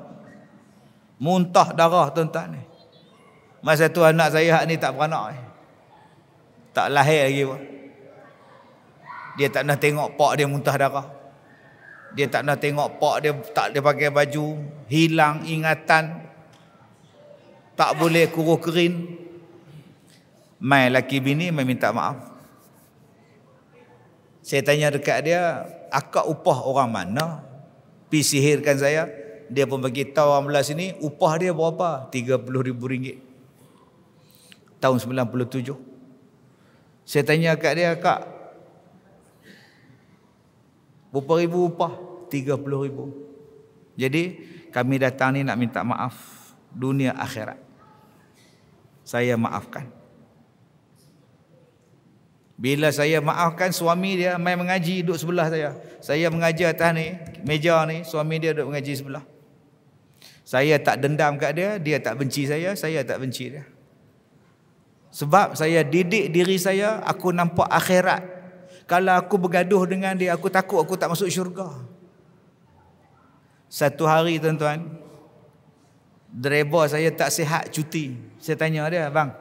Muntah darah tuan-tuan ni. Masa tu anak saya hak ni tak beranak. Tak lahir lagi pun. Dia tak nak tengok pak dia muntah darah. Dia tak nak tengok pak dia tak dia pakai baju, hilang ingatan. Tak boleh kuruh kerin. Mai laki bini mai minta maaf. Saya tanya dekat dia, akak upah orang mana? Pi sihirkan saya. Dia pun bagi tahu orang belah sini, upah dia berapa? RM30,000. Tahun 97. Saya tanya kat dia, kak, berapa ribu upah? 30,000. Jadi kami datang ni nak minta maaf dunia akhirat. Saya maafkan. Bila saya maafkan, suami dia main mengaji duduk sebelah saya. Saya mengajar atas ni, meja ni, suami dia duduk mengaji sebelah. Saya tak dendam kat dia, dia tak benci saya tak benci dia. Sebab saya didik diri saya, aku nampak akhirat. Kalau aku bergaduh dengan dia, aku takut aku tak masuk syurga. Satu hari tuan-tuan, driver saya tak sihat cuti. Saya tanya dia, bang,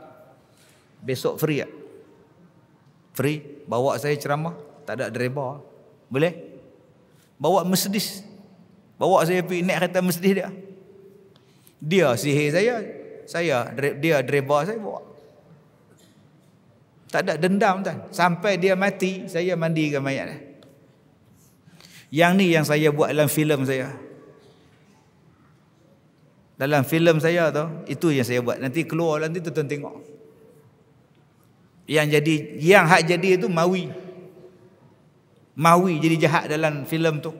besok free tak? Free, bawa saya ceramah, tak ada driver. Boleh? Bawa Mercedes. Bawa saya pergi naik kereta Mercedes dia. Dia sihir saya, dia driver saya bawa. Tak ada dendam tuan. Sampai dia mati, saya mandikan mayat dia. Yang ni yang saya buat dalam filem saya. Dalam filem saya tu, itu yang saya buat. Nanti keluar nanti tuan tengok. Yang hak jadi itu Mawi. Mawi jadi jahat dalam filem tu.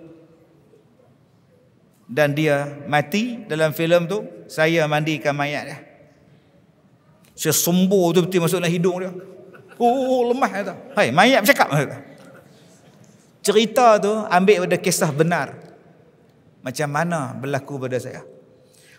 Dan dia mati dalam filem tu, saya mandikan mayat dia. Saya sembur tu betul masuk dalam hidung dia. Oh, lemah kata. Hai, mayat bercakap kata. Cerita tu ambil pada kisah benar. Macam mana berlaku pada saya.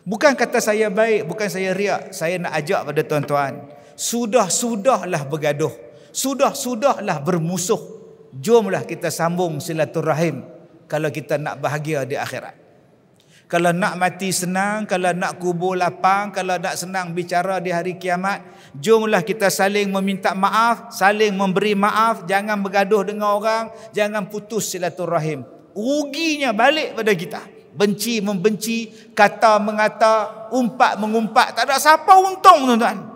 Bukan kata saya baik, bukan saya riak. Saya nak ajak pada tuan-tuan, sudah-sudahlah bergaduh. Sudah-sudahlah bermusuh. Jomlah kita sambung silaturahim kalau kita nak bahagia di akhirat. Kalau nak mati senang, kalau nak kubur lapang, kalau nak senang bicara di hari kiamat, jomlah kita saling meminta maaf, saling memberi maaf, jangan bergaduh dengan orang, jangan putus silaturahim. Ruginya balik pada kita. Benci membenci, kata mengata, umpat mengumpat, tak ada siapa untung tuan-tuan.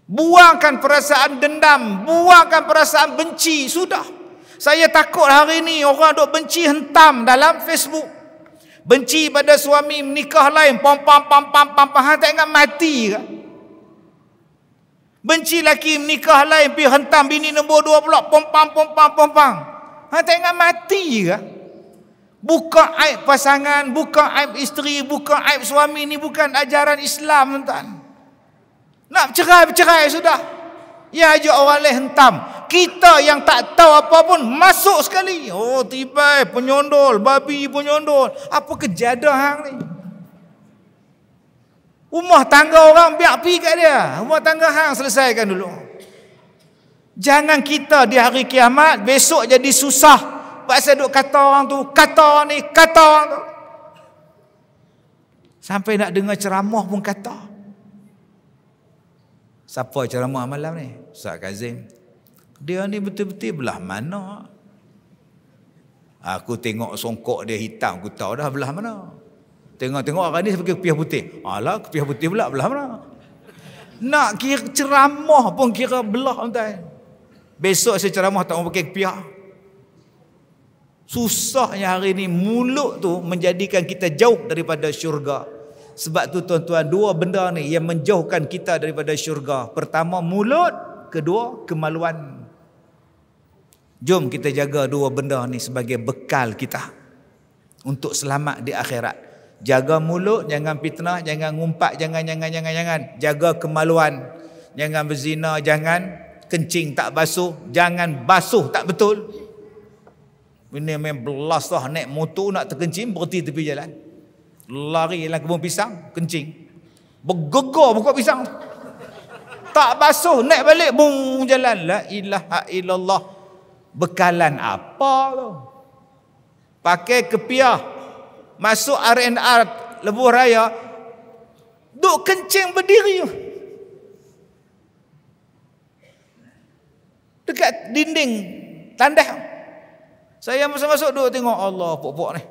Buangkan perasaan dendam, buangkan perasaan benci, sudah. Saya takut hari ni orang duk benci hentam dalam Facebook. Benci pada suami menikah lain, pam tak ingat mati ke? Benci laki menikah lain, pergi hentam bini nombor 2 pula, pam. Tak ingat mati ke? Bukan aib pasangan, bukan aib isteri, bukan aib suami, ni bukan ajaran Islam tuan-tuan. Nak bercerai sudah. Ya ajak orang lain hentam. Kita yang tak tahu apa pun masuk sekali. Oh, tiba penyondol, babi penyondol. Apa kejadah hang ni? Rumah tangga orang biar pergi kat dia. Rumah tangga hang selesaikan dulu. Jangan kita di hari kiamat besok jadi susah. Pasal duk kata orang tu, kata orang ni, kata orang tu. Sampai nak dengar ceramah pun kata. Siapa ceramah malam ni? Ustaz Kazim. Dia ni betul-betul belah mana? Aku tengok songkok dia hitam, aku tahu dah belah mana. Tengok-tengok orang ni sebagai kepiah putih. Alah, kepiah putih pula belah mana? Nak kira ceramah pun kira belah tuan. Besok saya ceramah tak mau pakai kepiah. Susahnya hari ni mulut tu menjadikan kita jauh daripada syurga. Sebab tu tuan-tuan, dua benda ni yang menjauhkan kita daripada syurga. Pertama mulut, kedua kemaluan. Jom kita jaga dua benda ni sebagai bekal kita untuk selamat di akhirat. Jaga mulut, jangan fitnah, jangan ngumpat, jangan. Jaga kemaluan. Jangan berzina, jangan kencing tak basuh, jangan basuh tak betul. Ini main belas lah, naik motor nak terkencing, berhenti tepi jalan. Lari dalam kebun pisang, kencing. Bergegar buka pisang. tak basuh, naik balik, bung jalan. La ilaha illallah. Bekalan apa tu? Pakai kepiah, masuk R&R Lebuh Raya, duk kencing berdiri. Dekat dinding tandas. Saya masuk-masuk duk tengok, Allah pok-pok ni.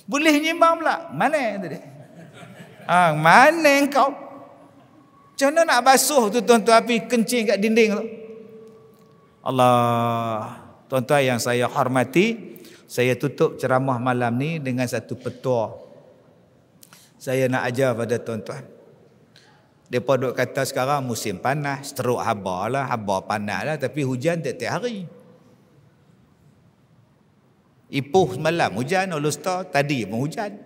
Boleh nyimbang pula. Mana tadi? Mana engkau? Macam mana nak basuh tu tuan-tuan api kencing kat dinding tu? Allah. Tuan-tuan yang saya hormati, saya tutup ceramah malam ni dengan satu petua. Saya nak ajar pada tuan-tuan. Mereka duk kata sekarang musim panas, teruk haba lah, haba panas lah, tapi hujan tiap-tiap hari. Ipoh semalam hujan, All-Star tadi pun hujan.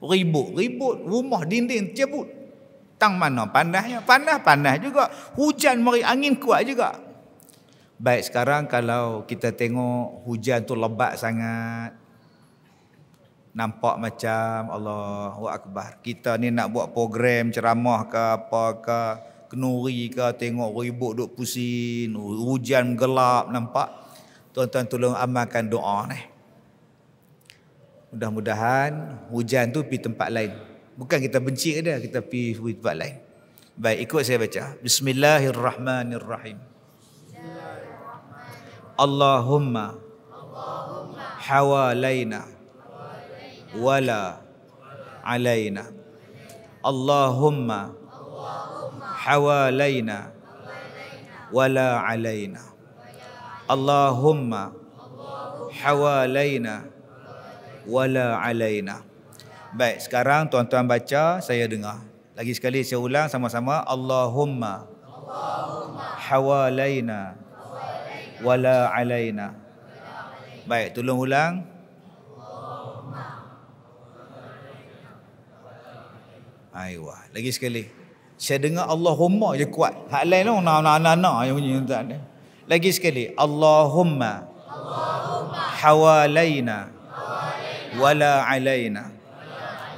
Ribut, rumah dinding cabut. Tang mana panasnya? Panas juga. Hujan mari, angin kuat juga. Baik, sekarang kalau kita tengok hujan tu lebat sangat, nampak macam Allahu Akbar. Kita ni nak buat program ceramah ke apa ke, kenuri ke, tengok ribut duk pusing, hujan gelap nampak. Tuan-tuan tolong amalkan doa ni. Mudah-mudahan hujan tu pergi tempat lain. Bukan kita benci ke dia, kita pergi tempat lain. Baik, ikut saya baca. Bismillahirrahmanirrahim. Allahumma hawalaina wala alaina. Allahumma hawalaina wala alaina. Allahumma hawalaina wala alaina. Baik, sekarang tuan-tuan baca, saya dengar. Lagi sekali saya ulang sama-sama. Allahumma hawalaina wala alaina. Baik, tolong ulang. Aiwa, lagi sekali. Saya dengar Allahumma je kuat. Hak lain tu na yang bunyi tak ada. Lagi sekali. Allahumma hawalaina wala alaina.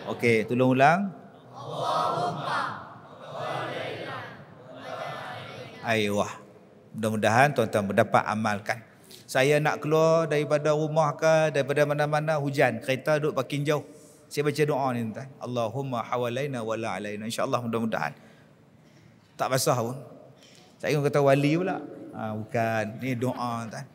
Okey, tolong ulang. Aiwa. Mudah-mudahan tuan-tuan mendapat amalkan. Saya nak keluar daripada rumah ke, daripada mana-mana, hujan, kereta duduk parking jauh. Saya baca doa ni tuan. Allahumma hawalaina wala alaina. InsyaAllah mudah-mudahan. Tak basah pun. Saya kata wali pula. Bukan. Ni doa tuan.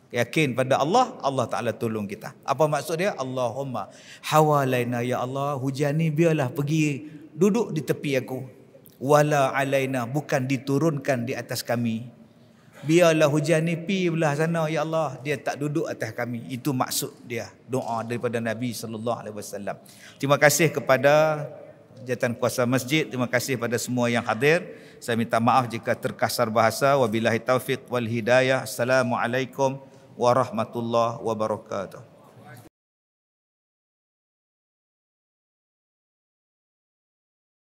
Yakin pada Allah, Allah Ta'ala tolong kita. Apa maksud dia? Allahumma hawalaina, ya Allah, hujan ni biarlah pergi duduk di tepi aku. Wala alaina, bukan diturunkan di atas kami. Biarlah hujan ni pergi belah sana, ya Allah, dia tak duduk atas kami. Itu maksud dia, doa daripada Nabi SAW. Terima kasih kepada jawatan kuasa masjid. Terima kasih pada semua yang hadir. Saya minta maaf jika terkasar bahasa. Wabillahi taufiq wal hidayah. Assalamualaikum warahmatullahi wabarakatuh.